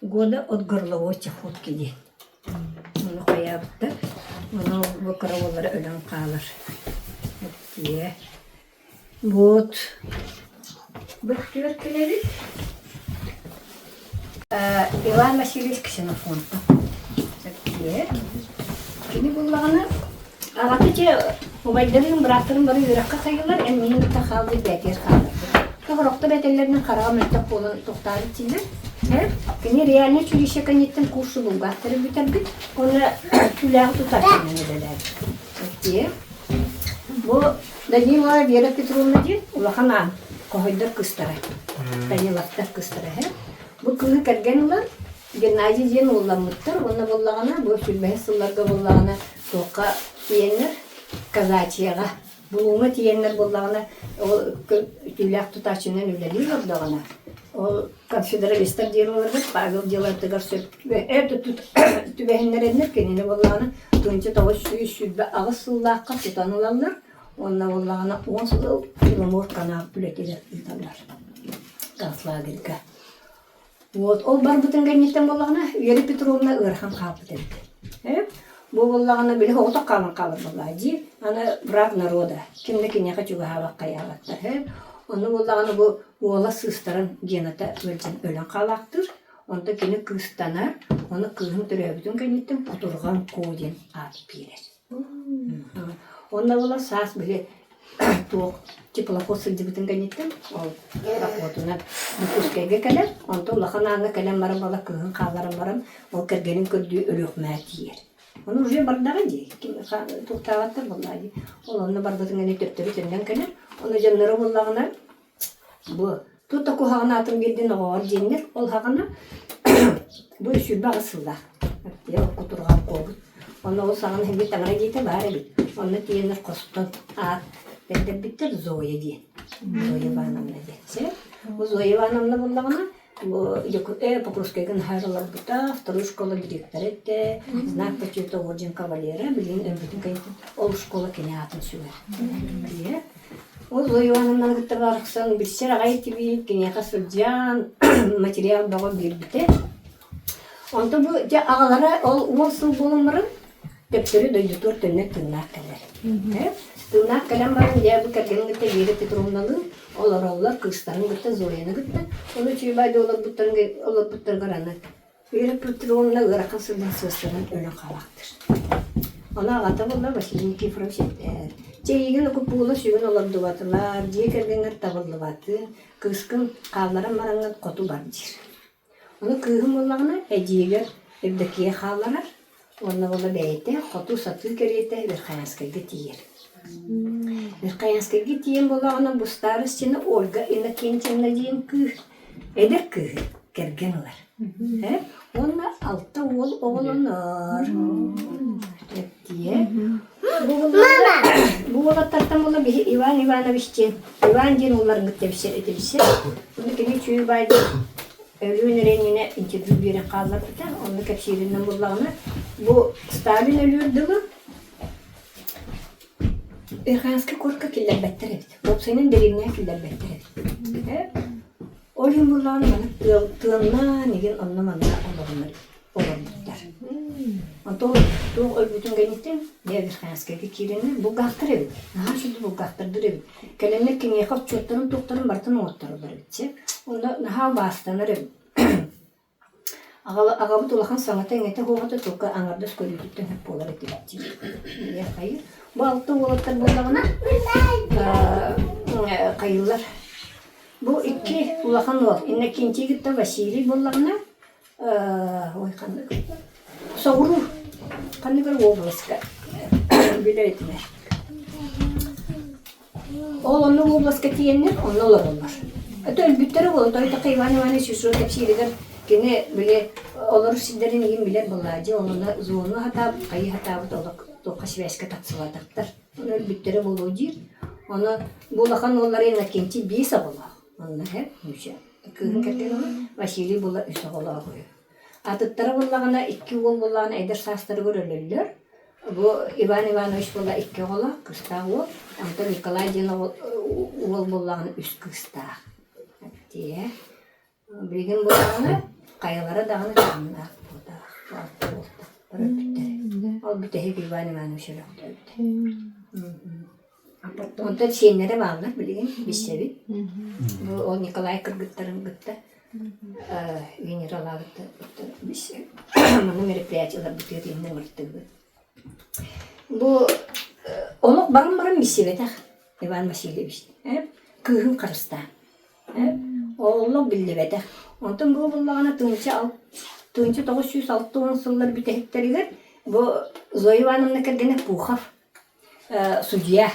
года от горловой чахотки. Оны қоябытта, оны бұқырауылары өлен қалыр. Нәтие. Вот. Бөхтер келеді. Иван Васильевич Ксенофонтов. Нәтие. Кені болағына ағаты же обайдарын бірақтырын бары үйраққа қайылар, әмейін ұта қалды бәтер қалды. Көғырықты бәтелерінің қараға мәттіп болын тоқтары тейді. Кені реально чүреше кәнеттен курсы бұл бақтыры бүтер бүт, оны түләғі тұташын өңеділер. Бұл Данила Вера Петровна дейін, ұлақана қойдар күстары, Данилақтар күстары. Бұл күні кәрген ұлар, Геннадий дейін ұламыттыр, оны болағана, бұл сүлбәйі сылларға болағана тоққа тиенер, казачияға. Бұл ұңы тиенер болағана, түләғі тұташынан өлелі болдағана. Ол конфедералистер дейін оларға, Павел делардығар сөп. Әрді түбәхінлер әдінер кенені болағана, тұнчы тауыз сүлбә ағыз сыллаққа тұтан олалар. Онна болағана 10 жыл киломор қана бүлетелер ұлталар. Концлагерға. Ол бар бұтын гәнеттен болағана, Вера Петровна ұрхан қалпыт әді. Бұл болағана білі оғыта қалын қалыр болағады. Ана враг народа. Кімді-кенеға жүгі хавақ қаялаттар. Оны болағана бұл оғыла сыстарын гената өлден өлін қалақтыр. Онда кені күстанар, оны күзін түрәбітін гәнеттен құтырған қоден атып берер. Онда бола сас біле тоқ теплоход сылдыбытын гәнеттен, ол рақотына бүкіскәге кәлер, онда олақан аңы кәлем барым бала күгін қаларым барым, ол кәргенін көрді өліқ мәті ер. Оны уже бардағы дей, тоқтағаттыр болағады. Ол оны барбытын гәне төптері тенден кәлер, оны жанлары болағына, бұл тұтта құхағына атым берден оғар денер, ол хағына бұл сүрбі ағысылда, құтырған қобыт. Оны ол саған хембет таңыра дейті бәрі бит. Оны тиенер қостын ат. Бәдір біттір Зоя дейін. Зоя Ивановна дейін. Бұл Зоя Ивановна болағына, Покровскайган хайралар бұта, второй школа директор етті, знак почета орден кавалера, білген өмбетін кайты, ол школа кене атын сүгер. Ол Зоя Ивановна ғытты барықсан, білсер ағай тибейт, кене қасылжан, материал баға бербіті. Онда бұл ағалары ол 10 сыл болымырын, Көптері дөйдітор түннек түннақ кәлер. Түннақ кәлем барын дәбі кәргенің ғытта Вера Петровнаның олар кыстарын ғытта Зояны ғытта. Оны чүйбайды олар бұттар ғараны. Вера Петровна ғырақын сылдан сыстарын өлін қалақтыр. Оны ағата болда Василий Никифорович еттер. Чейген ұқып бұлы сүйген олар дұбатылар, дие кәргенер табылды баты, кыскын қаларан баранған қоту бар дир. Оны күйгін болағына әдиегер evdekiye xalarar. Onunla ola beyte, xotu satı kerete, bir kayanskerge tiyer. Bir kayanskerge tiyen bola ona bustarı seni Olga ina kençenle diyen küh. Eder küh, kergen olar. Onunla altta oğlanır. Diye. Bu olatlardan bola bir Ivan Ivanoviç'in, Ivan diyen onların gıttebişer etebişer. Bunu kene çüğü baydı. Ölüğün renine interview bir yere kalır biter. Onu kapşirinden bulağına. Bu Stalin ölürdü mü? Erkanski korka killer better evet. Bobsayının derinliğe killer better evet. O gün bulağına bana tığınma negen anlamana olabilirler. Doğu ölbütün gönitten ne Erkanski'ye kirene bu gahtır evet. Naha şimdi bu gahtırdır evet. Kelenler ki ne kap çötlerin doktorun bartını otları var evet. Onda naha bastanır evet. Агабы тулахан саңата эңете хоғата тука аңардас көрүлүттен хеп болар этилатчы. Я хайыр. Бу алты олаттар боллагана кайылар. Бу икки тулахан ол. Инне кинчи гитте Василий боллагана ой кандай. Соғыру. Қандай бір обласқа билетіне. Ол оны обласқа тиеннер, оны олар олар. Это өлбіттері болды, айтақы Иван сүйсіру тәпсиелігер кені біле олар сіздерін еген білер болады. Онына зуыны хатап, қайы хатабы тоққа швәшке тақсыладақтар. Оны өлбіттері болу дейір. Оны болақан олар ең әкенті бейса бола. Онына хәп, мүше. Күйін кәттері Василий бола үсі бола қойы. Атыттары болағына 2 ол болағына әйдір састары көрілілер. Бұл Иван Иванович бола 2 ола, кыста ол. Антон Николай ден ол болағына 3 кыста. Білген болағына қайылары дағына жанына болда. Ол бүтәйіп Иван Иванович өліқті. Онтар сенлері бағылар білген бішсәбі. Ол Николай кыргыттарын гытты. Генерал агытты. Мұны мероприятиялар бүтердеймін ұрттығы. Бұл олық барым бішсебетақ Иван Васильевич. Күйін қырыста. Олық білдебетақ. Онтын бұл бұллағына 1906 сыллар бүтәйіптерігер. Бұл Зоя Ивановна кәргені Пухов. Судья.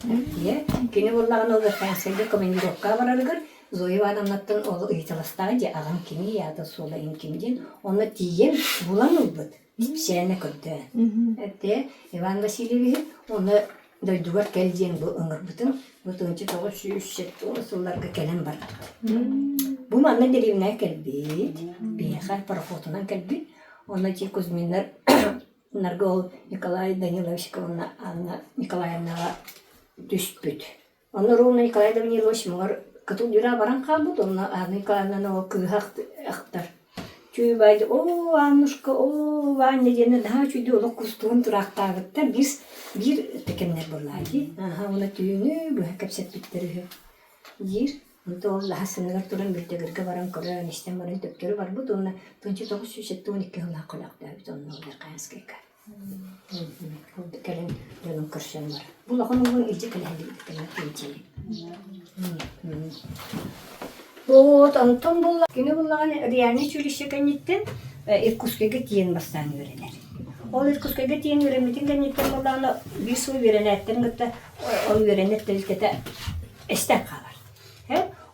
Кені бұллағына олар фәнсәлге командировка барарығыр. Зоя Ивановнаттан ол ыйтылыстағы же ағам кеме яды сола инкемден. Оны тиген бұлан ұлбыд. Специально көрді. Әтте Иван Васильевич оны дойдуғар кәлден бұл ұңыр бұтын. Бұл 1907 сылларға кәлем бар. Бұл маңна деревіне кәлбет. Бейхар пароходынан кәлбет. Оны те Кузьминлар Наргол Николай Даниловичковна Анна Николаевнаға түспіт. Оны Ровна Николай Данилович мұғар Катыл жүра баран қалбыд, оны Николаевнаны ол күйхақ ақтар. Чүй байды, о, Аннушка, о, Ваня дені, daha чүйді олық күстуын тұрақтағыттар, бір текенлер бұрлайды. Оны түйіні бұға кәпсет біттері жер. Онда ол лахасынығар тұрын білтегірге баран көрі, нештен баран төптері бар бұд, оны 1912 жылға қолақта өт, оны олар қайынскайка. Кәлін жөнін көршен бар. Бұл оған оғын үлде кәлі Вот, Антон болла. Кені боллаған реальный чүліші кәнеттен Иркутскеге тиен бастан өрелер. Ол Иркутскеге тиен өреметін кәнеттен боллағына бір су өренәттен ғытта ол өренәттен үлкеті әстен қалар.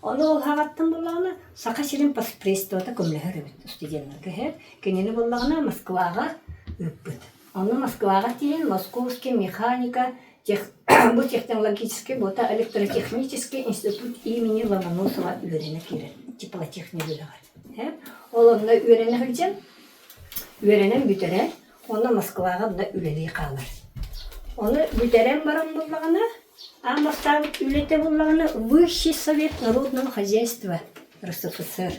Оны ол хағаттан боллағына сақа шерін паспрестуата көмләғыр өбіт студентлерге. Кенені боллағына Москваға өппіт. Оны Москваға тиен Московский механика бұл технологический, бұл электротехнический институт имени Ломоносова үйрене керен, теплотехник үйреғар. Ол онына үйрене қылжен, үйренен бүтерен, оны Москваға бұна үйлелей қалар. Оны бүтерен баран болағына, Амастағы үйлете болағына Высший совет народного хозяйства РСФСР.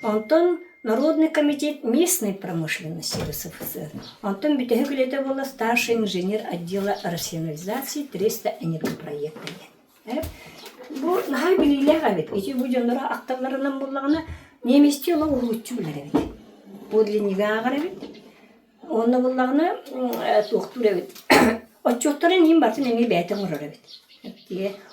Антон Народный комитет местной промышленности РСФСР. Антон Битехулета была старший инженер отдела рационализации 300 энергопроекта. Бу нахай билилер авет. Эти буденлара актавларынан боллагана немести ола улуччу билер авет. Подлиннига агар авет. Онна боллагана токтур авет. Отчоттарын ним бартын эми бәйтен урар авет.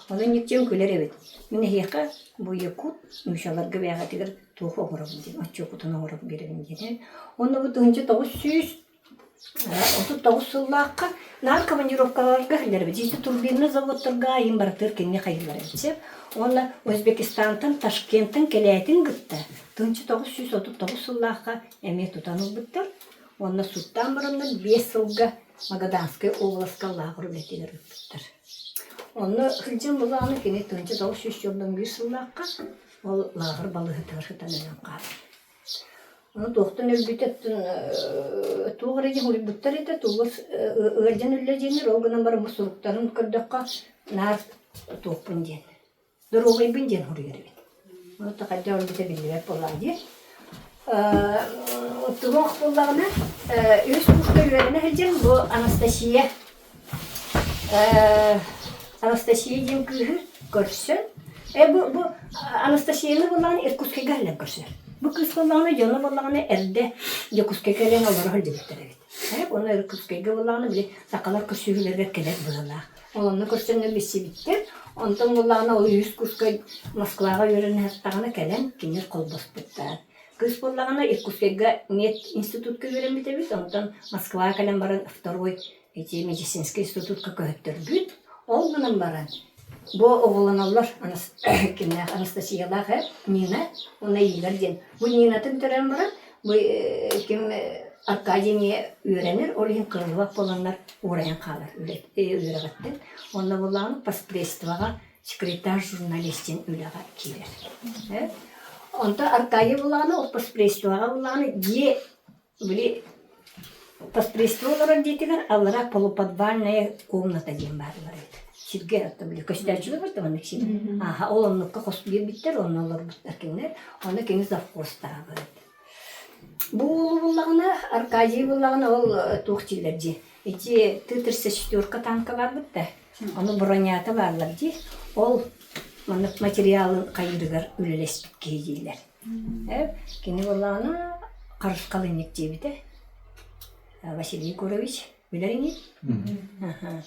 Оны никчен күлер авет. Мене хека бу якут мушаларга бәга тигер тух огоров дим. Отчокутун огоров беребин дим. Онна бу 1939 сыллакка нар командировкаларга хилер бит. Жити турбинный заводтарга им бартыр кенне хайылар авет. Онна Өзбекистантан, Ташкенттен келетин гытты. 1939 сыллакка эме тутанып биттер. Онна суттан барындан 5 сылга Магаданская областка лагыр билетилер биттер. Оны хылжын бұлағаны кене 1901 сыллаққа ол лағыр балығы тағыршытанынан қалды. Оны тоқтын өлбітеттін туғыр еген өлі бұттар еді, туғыр өлден өлі денер, оғынан бары мұсылықтарын көрдіққа нар тоқпын ден. Дұр оғайбын ден ұры ербет. Оны тақадда өлбіте білдіріп болады. Туғық бұлағына өз құшты өлеріне хылжын бұл Анастасия ден күйі көрсін. Бұл Анастасияны болған Иркутскеге әліп көрсін. Bu kız bollağını, canı bollağını erde yakıske kelen olur halde bittirebilir. Onu yakıskege bollağını bile sakalar küsürlerge keler bollağ. Onu kursunlar bisi bitti. Ondan bollağını o 100 kuska Moskvaga yürüyen hattağına kelen kinir kolbos bittiler. Kız bollağını yakıskege net institutka yürüyen bitebit. Ondan Moskvaga kelen baran второй медицинский институтка köhüttür büt. Olgunun baran. Bu oğlanlar Anastasiyalar hep Nina ona iyilerden. Bu Nina'nın tören var. Bu kim akademiye öğrenir. Oraya kırılmak olanlar oraya kalır. Öğretti. Onda bulan pasprestvага sekreter jurnalistin ülaga kiler. Onda arkaya bulanı o pasprestvага bulanı diye böyle paspрество olarak diyetiler. Allara polupodвальная комната diyen varlar. Сирге атты биле көстәчүле бар таман кишин. Аха, олоннукка хос бир биттер, оннолор биттер кинер. Аны кеңиз завхозтара бар. Бу буллагына Аркадий буллагына ол туктилерди. Эти Т-34 танка бар битте. Аны бронята барлар ди. Ол маны материалын кайыргар үлелес кейдилер. Кини буллагына Карышкалыник дебите. Василий Егорович Билерини?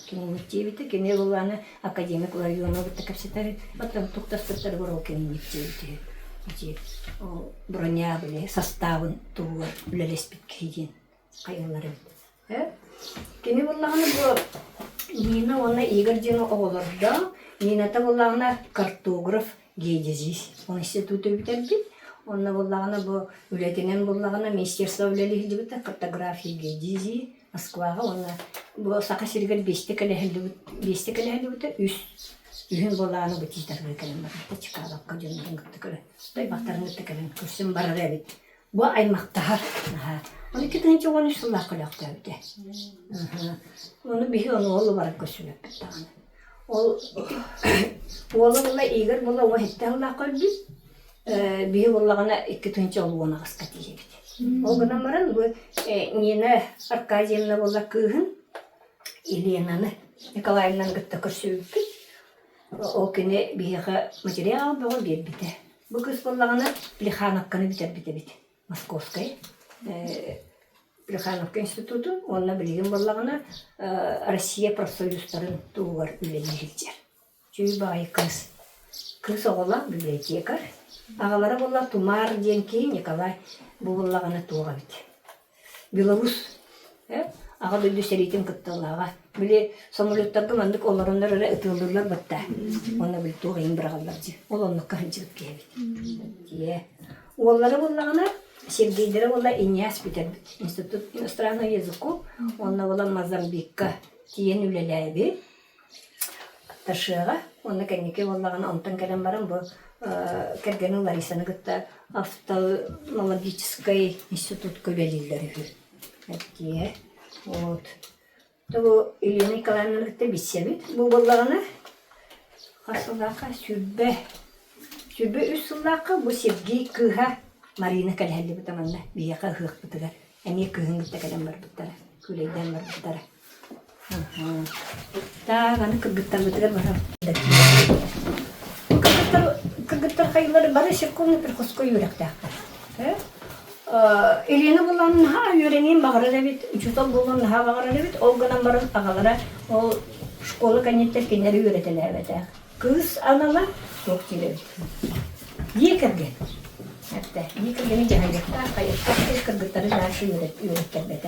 Кинемиктивите, кине буланы академик району битте капсетари. Потом туктастыртары бар ол кинемиктивите. Эти броня биле составын тугар үлелес биткейден кайынлары бит. Кине буллаганы бу Нина оны игерден оголорда, Нината буллагына картограф геодезис институты битер бит. Онна буллагына бу үлетенен буллагына министерство үлелеги бит картография геодезия Москвага оны бу сака сиргел бестик эле бит үһүн боланы бу титер келем бар. Чикаго кадын гыттыкы. Тай бактарын гыттыкын көрсөм барар бит. Бу аймактар. Оны кетенче оны шулла кылакта бит. Оны бихи оны олу бар көсүлөп бит. Ол була игер була вахетталла калбит. Бихи боллагана кетенче олуна гаскати бит. Олгынан баран бу Нина Аркадьевна болла кыгын Еленаны Николаевнаны гытта көрсөбүт. Ол кene бияга материал бөгө бербите. Бу кыз боллагана Плехановканы битер бит. Московская Плехановка институту, онна билген боллагана Россия профсоюздарын тугар үлелегилдер. Чүй бай кыз. Кыз огола библиотекар. Агалары болла Тумар денки Николай бу боллагана туга бит. Белорус ага дөсөритин кыттылага биле самолеттарга мандык олорундар ытылдырлар батта. Оны бил тугайын биргалар ди. Олоннук канчык кебит. Оллары боллагана Сергейдері болла Иньяс битер институт иностранного языку. Онна болла Мозамбикка тиен үлеләби. Ташыга. Онна кәнеке боллагана онтан кәлем барам бу кәргәнең Ларисаны гытта офтальмологический институт көбелиләре. Әтие. Вот. Табу Елена Николаевна гытта бисебит. Бу боллагана хасылака сүббе. Сүббе үсүллака бу Сергей кыга Марина кәлһәлли бутаманна бияка хык бутыгар. Әне кыгын гытта кәлем бар буттара. Күләйдән бар буттара. Та ганы кыгыттар бутыгар бар. Кыгыттар кайылары бары секунд перхоско юрәктә. Елена булганын ха йөрәнен багыры бит, үчүтал булганын ха багыры бит, ол гынан барын агалара, ол школа канеттер кенәре йөрәтәләр бит. Кыз анала ток килә. Екерген. Хәтта екергене җаһаллыкта, кайыкта кыргыттары жашы йөрәткән бит.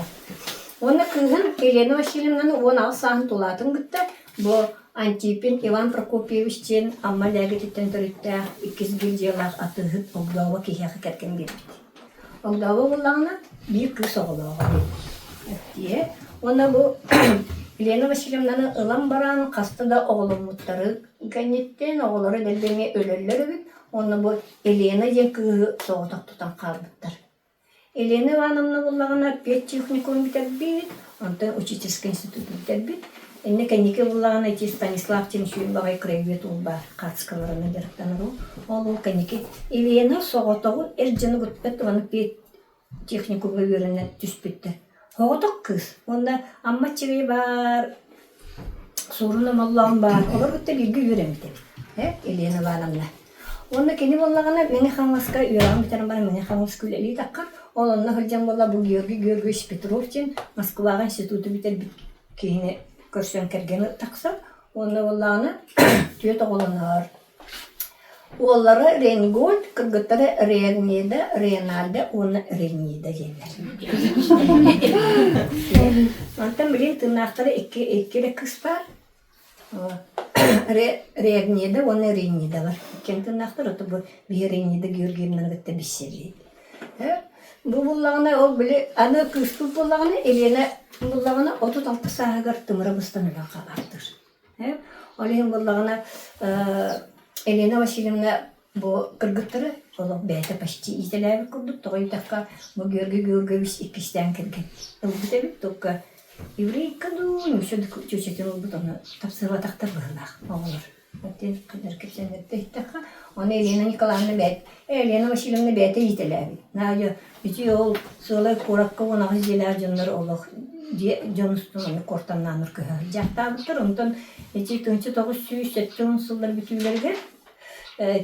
Оны кызын Елена Васильевнаны 16 сан тулатын гытта, бу Антипин Иван Прокопьевичтен аммаләге титтен төрүттә 200 җыйлар атыгып Огдава киһәгә кәткән бит. Огдава булганда бик кыз оглага бит. Оны бу Елена Васильевнаны ылам баран кастыда оглымыттары гәнеттен оглары делбеме өлөлләр бит. Оны бу Елена дигән кызы соғытак тутан калбыттар. Елена Ивановна булганда педтехникум битер бит, анда учительский институт битер бит. Энне кәнеке булганда Станислав Тимшин багай краевед ул бар, катскаларына директору. Ол кәнеке Елена соғытагы эрҗене гытпет, аны педтехникумга беренә түспетте. Соғытак кыз, онда амма чиге бар, соруна маллам бар. Олар гытта бирге йөрәм бит. Елена Ивановна. Онна кини боллагана мене хаңласка үйраган битерен бара мене хаңлас күлели таккар. Онна хылжан болла бу Георгий Петровчин Москвага институту битер кийини көрсөн кергени такса. Онна боллагана түйөт оголонор. Олары Ренгольд, кыргыттары Ренеда, Реналда, оны Ренида жерлер. Антан билин тырнактары эккере кыз бар. Ренеда, оны Ренида бар. Кен тырнактар ото бу Ренида Георгиевнаны гытта бисселейт. Бу буллагына ол биле аны кыз буллагына Елена буллагына 36 саагар тымыра быстаныга калартыр. Олен буллагына Елена Васильевна бу кыргыттары олог бәйті почти изеләбі курдук, тоғай таққа бу Георгий Георгиевич иккистен кірген. Ылбыта бит, тоққа еврейка ду, немшөді чөчетін ылбыт, оны тапсырва тақтар бұғылақ, оғылыр. Оттен қыдар кетсенлікті таққа, оны Елена Николаевна бәйт, Елена Васильевна бәйті изеләбі. Нағы, бүті ол сылай қораққа онағы изеләбі жонлар олог, жоныстың оны қортаннаныр көһі. Жақтабыттыр, онтан 1970 сылдар бүтүлерге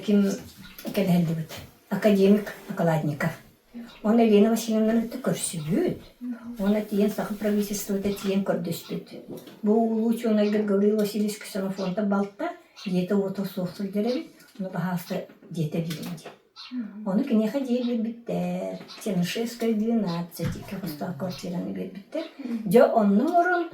ким келелди бит. Академик Окладников. Он Елена Васильевна көрсүбүт. Оны тиен сақы правительствода тиен көрдөспүт. Бу лучше он Гаврил Васильевич Ксенофонта балта, где-то вот соусыл деревит, но бахаста где-то виденде. Оны кенеха дей биттер. Чернышевская 12, капуста квартираны биттер. Жо онны орын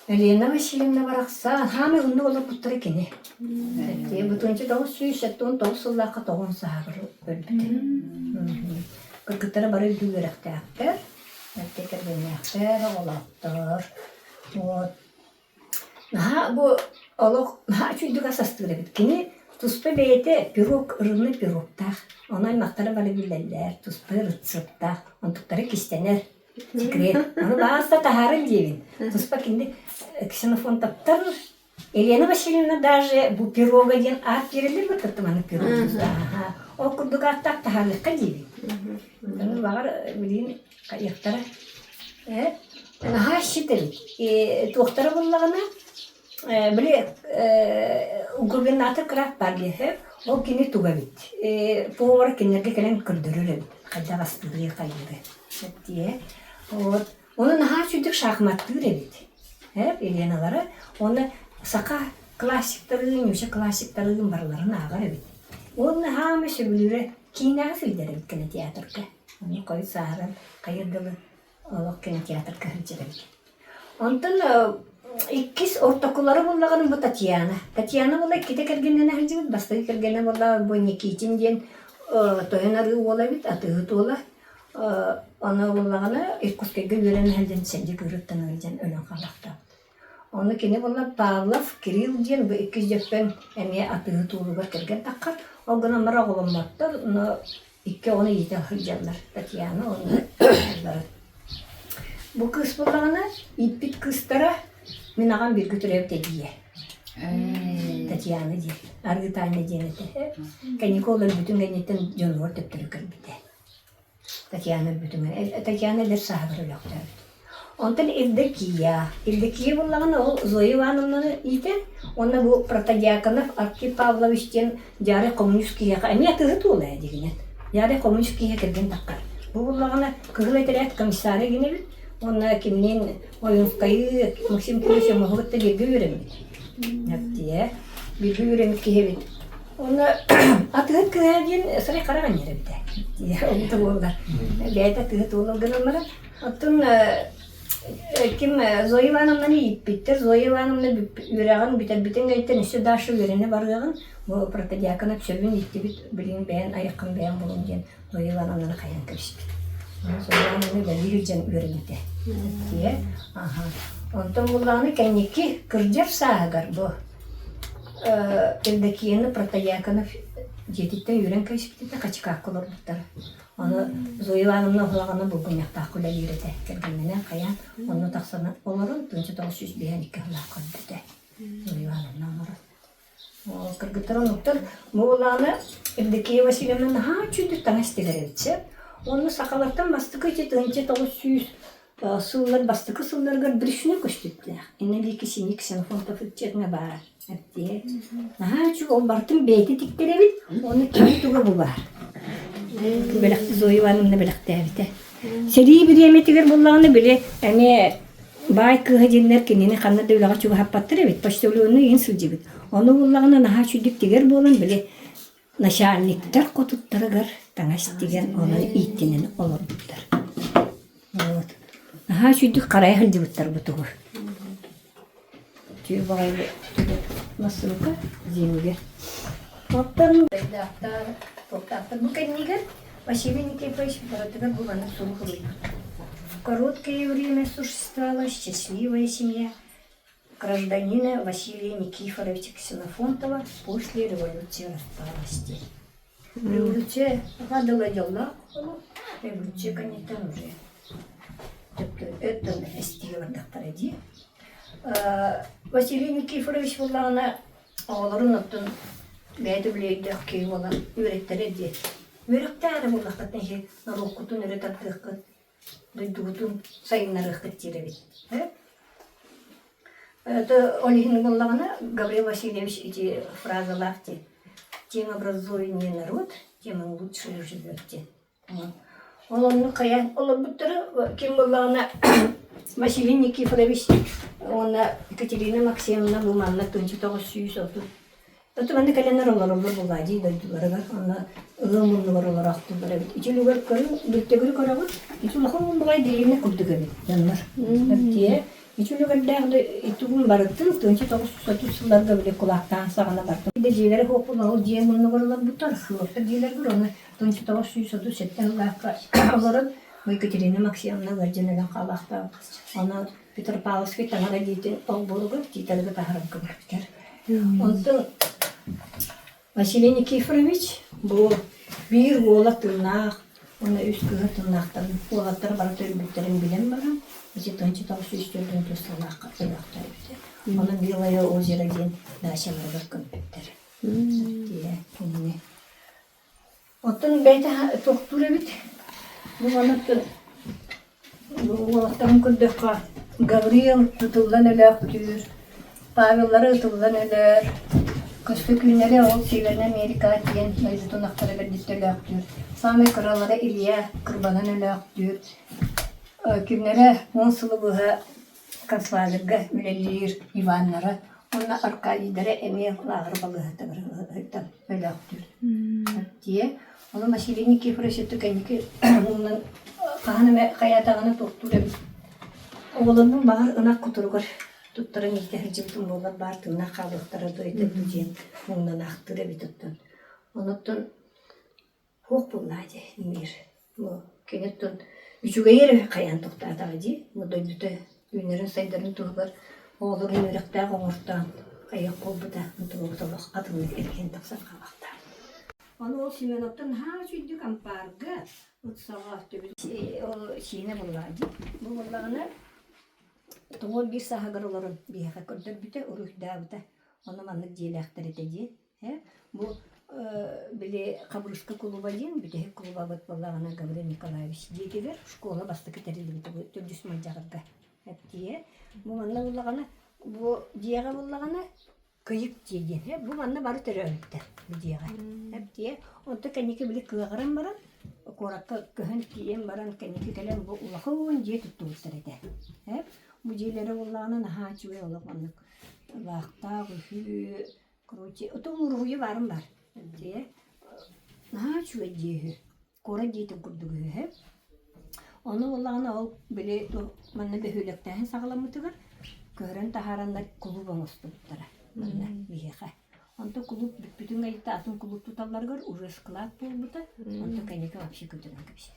Елена Васильевна барақса, хамы ұнны олар бұттыры кене. Бұтынчы тоғы сүйсеттің тоғы сыллаққа тоғын сағыры өлбіті. Күркіттері бары дүгеректі әктер, әктекерден әктер, олаттыр. Бұл олық, чүйдік асастығыры біт. Кені тұспы бейті пирог, ұрынны пирогтақ. Онай мақтары бары білелер, тұспы рыцыптақ, онтықтары кистенер. Секрет. Оны бағаста тахарын дейін. Тұспа кенде Ксенофон таптар. Елена Васильевна даже бұл пирога ден ат берілер бұр тұттыманы пирогымызда. Ол күрдік аттақ тахарлыққа дейін. Оны бағар білейін қайықтары. Наға шетелік. Туқтары болағына біле губернатор қырақ бар дейіп, ол кене туға бит. Повар кенерге келен күрдірір бит. Қайда ғастығы қайығы. Оны наға чүдік шахматты үребет. Еленалары, оны сақа классиктарын, немесе классиктарын барларын ағар әбет. Оны хамы сөбілері кейінағы сөйлері бет кинотеатрға. Оны қой сағырын, қайырдылы олық кинотеатрға хынчыр әбет. Онтын иккис ортақылары болағының бұл Татьяна. Татьяна болай кете кергеннен әржігіт, бастығы кергеннен болағы бұл Никитин ден тойынары ола бет, атығы ола. Оны болағына иркутскайга үйрен әлден сәнде көріттен өлден өлен қалақта. Оны кені болға Павлов, Кирилл ден бұл 200-пен әме атығы туылығар керген таққар. Ол ғына мұра қолыматтыр, оны еті хылжалар. Татьяна, оны хылжалар. Бұл қыз болағына иппит қыздара мен аған бір күтіреп дедие. Татьяна ден, арғытайны денеті. Каниколар бүтін гәнеттен жонуар төптірі кірбіде. Татьяна бүтінген. Татьяна дер сағыр өліқтер. Онтан Евдокия. Евдокия болағын ол Зоя Ивановнаны етен, оны бұл Протодиаконов Аркей Павловичтен жары коммунистскияға, әме атығы туылай дегенет. Жары коммунистскияға кірген таққар. Бұл болағына кығыл әтірәт комиссары генебіт, оны кемнен Ойынскайы Максим Кириллович Моховатта бергі өремет. Бергі өремет кехебет. Оны атығы күйәден сырай қараған ері біді. Оны болдар. Бәйті атығы туылылған олмара. Оттың кім Зоя Ивановнаны еппеттер. Зоя Ивановна үйраған бітер-бітен ғайттен үсі дашы үйрене барғаған. Бұл протодиакона сөбін етті біт білген бәйін, аяққан бәйін болын ден Зоя Ивановнаны қаян кіріспет. Зоя Ивановна бәлі жан үйренеті. Онтың болағаны кәнекі күрдер сағығар бұл. Евдокияны Протодиаконов жететтен үйрен кәйсіктетті қачықақ қылыр бұқтар. Оны Зоя Ивановна ғылағаны бұл күняқтақ күлі үйреті. Кергенменен қаян, оны тақсаны оларын 1952 ғылақ қылбіті. Зоя Ивановна оларын. Кіргіттірін ұқтыр, мұғылағаны Евдокия Васильевна ға чүндік таңа істегер өтсе, оны сақалаттан басты көте суллар бастыкы сулларгар бир шуны көстүттү. Иннели кисини ксенофонтов ичетне бар. Әтте. Чу ол бартын бейти тиктеребит, оны кемитуга бу бар. Белекти Зоеванымны белектебите. Сери бир эметигер буллаганы биле, эме бай кыгыдиннер кинени канна дөйлага чуга хаппаттыр бит, почтовлууну ин сылжыбыт. Оны буллаганы наха чудик тигер болон биле начальниктер котуттарыгар таңаш деген оны иттинен олорбуттар. Вот. Наха чудик карай хылжыбыттар бутугу. Түйе багайлы насылка зимге. Оттан топтар бу кеннигер Василий Никифорович Боротыгар булганы сурухлый. В короткое время существовала счастливая семья гражданина Василия Никифоровича Ксенофонтова после революции распалости. Революция гадала дела, революция, конечно, уже. Это стиль впереди. Василий Никифорович булганы оğларын оттун бәйді білейді кей болан үйреттері де. Үйреттері болаққат неше нароккутун үйреттірққыт, дүйдігутун сайынларыққыт жері бет. Олихин болағына Гаврил Васильевич эти фразы лавте. Тем образуемый народ, тем лучше живет. Олонны қаян, олар бұттыры кем болағына Василий Никифорович, она Екатерина Максимовна Луманна, 1930. Это менде календар олар булади дойдуларга, она ылымынлар олар актылар бит. Ичилүгөр көрүн, бүттөгөр көрөгөт, ичилүгөр бугай дейине күрдүгөр бит. Жаннар. Тие, ичилүгөр дагы итүгүн барыттын, 1930 жылдарга биле кулактан сагана барды. Дежелер хопулау диемунлар бутар, хлопта дилер көрөне 1937 жылга олар Екатерина Максимовна Владимировна калакта. Она Петропавловский таңара дейтін олболугы, дейтелгі тағырым көміріктер. Онтын Василий Никифорович бұл бір ола тырнақ, оны үз күйі тырнақтарын, олаттар бара төрбіттерін білем барам. Өте тончы таусы үстердің төстілаққа тырнақтар өте. Оның Белое озеро ден дашаларға көміріктер. Онтын бәйті тоқтыры біт. Бұл анаттын олаттарын күрдіққа Гаврил тұтылдан әлі ақтүйір, Павеллары тұтылдан әлі, көсті күнері ол Северін Америка дейін мәйзітін ақтары бәрдеттелі ақтүйір. Самый құралары Илья Кырбанан әлі ақтүйір. Күнері он сылы бұға консуалырға үлелер Иванлары, оны Аркадийдері әме лағыр балығы әлі ақтүйір. Оны Василий Никифорович түкәнеке мұнын қағаны қаятағаны тоқтыры біз. Оғылының бағыр ұнақ құтырғыр тұттырын ектері жымтын болар бар тұнна қалықтары дойды бүден мұндан ақтыры бі тұттын. Оныттын хоқ бұллады емер. Кенеттін үшіге ері қаян тоқтардағы де. Дойдыты үйнерін сайдарын тұғыр оғылыр үйректі қоңырттан қаяқ қолбыда ұнтылық атылық ерген тақсан қалақта. Оны ол Семеновтың жүйді кампарға ұтсаға сиіне бұллады. Бұл бұллағына тоғыл бір сағығыр оларын бейіға көрдір біті ұрықда бұта. Оны маңық дейлі ақтар етеді. Бұл біле Қабырышқы клуба дейін, бүтегі клуба бұт бұллағына Гаврил Николаевич дейтігер, школа басты кетерілі біті түрдіс маңжағырға. Бұл маңна бұллағына, бұл дейіға бұллағына күйік дейден. Бұл маңна бары түрі өлттер дейіға. Онты кәнеке білі күйіғырын баран, Коракка көхін кейен баран кәнеке кәлем бұл ұлақын жей тұтты ұстар еді. Бұл дейлері олағынан аға чуе олақманық. Лақта, күші, күрөте, ұтың ұрғыйы барым бар. Аға чуе дейі, кора дейтін күрдігі. Оны олағына ол біле манна бөхіліктәхін сағаламытығыр, көрін тахарандар клубын ұстыптыра. Манна бейеға. Онто клуб бүтін ғайытта атын клуб тұталарғыр, уже склад болбыта, онто кәнеке вообще көтірін көпсер.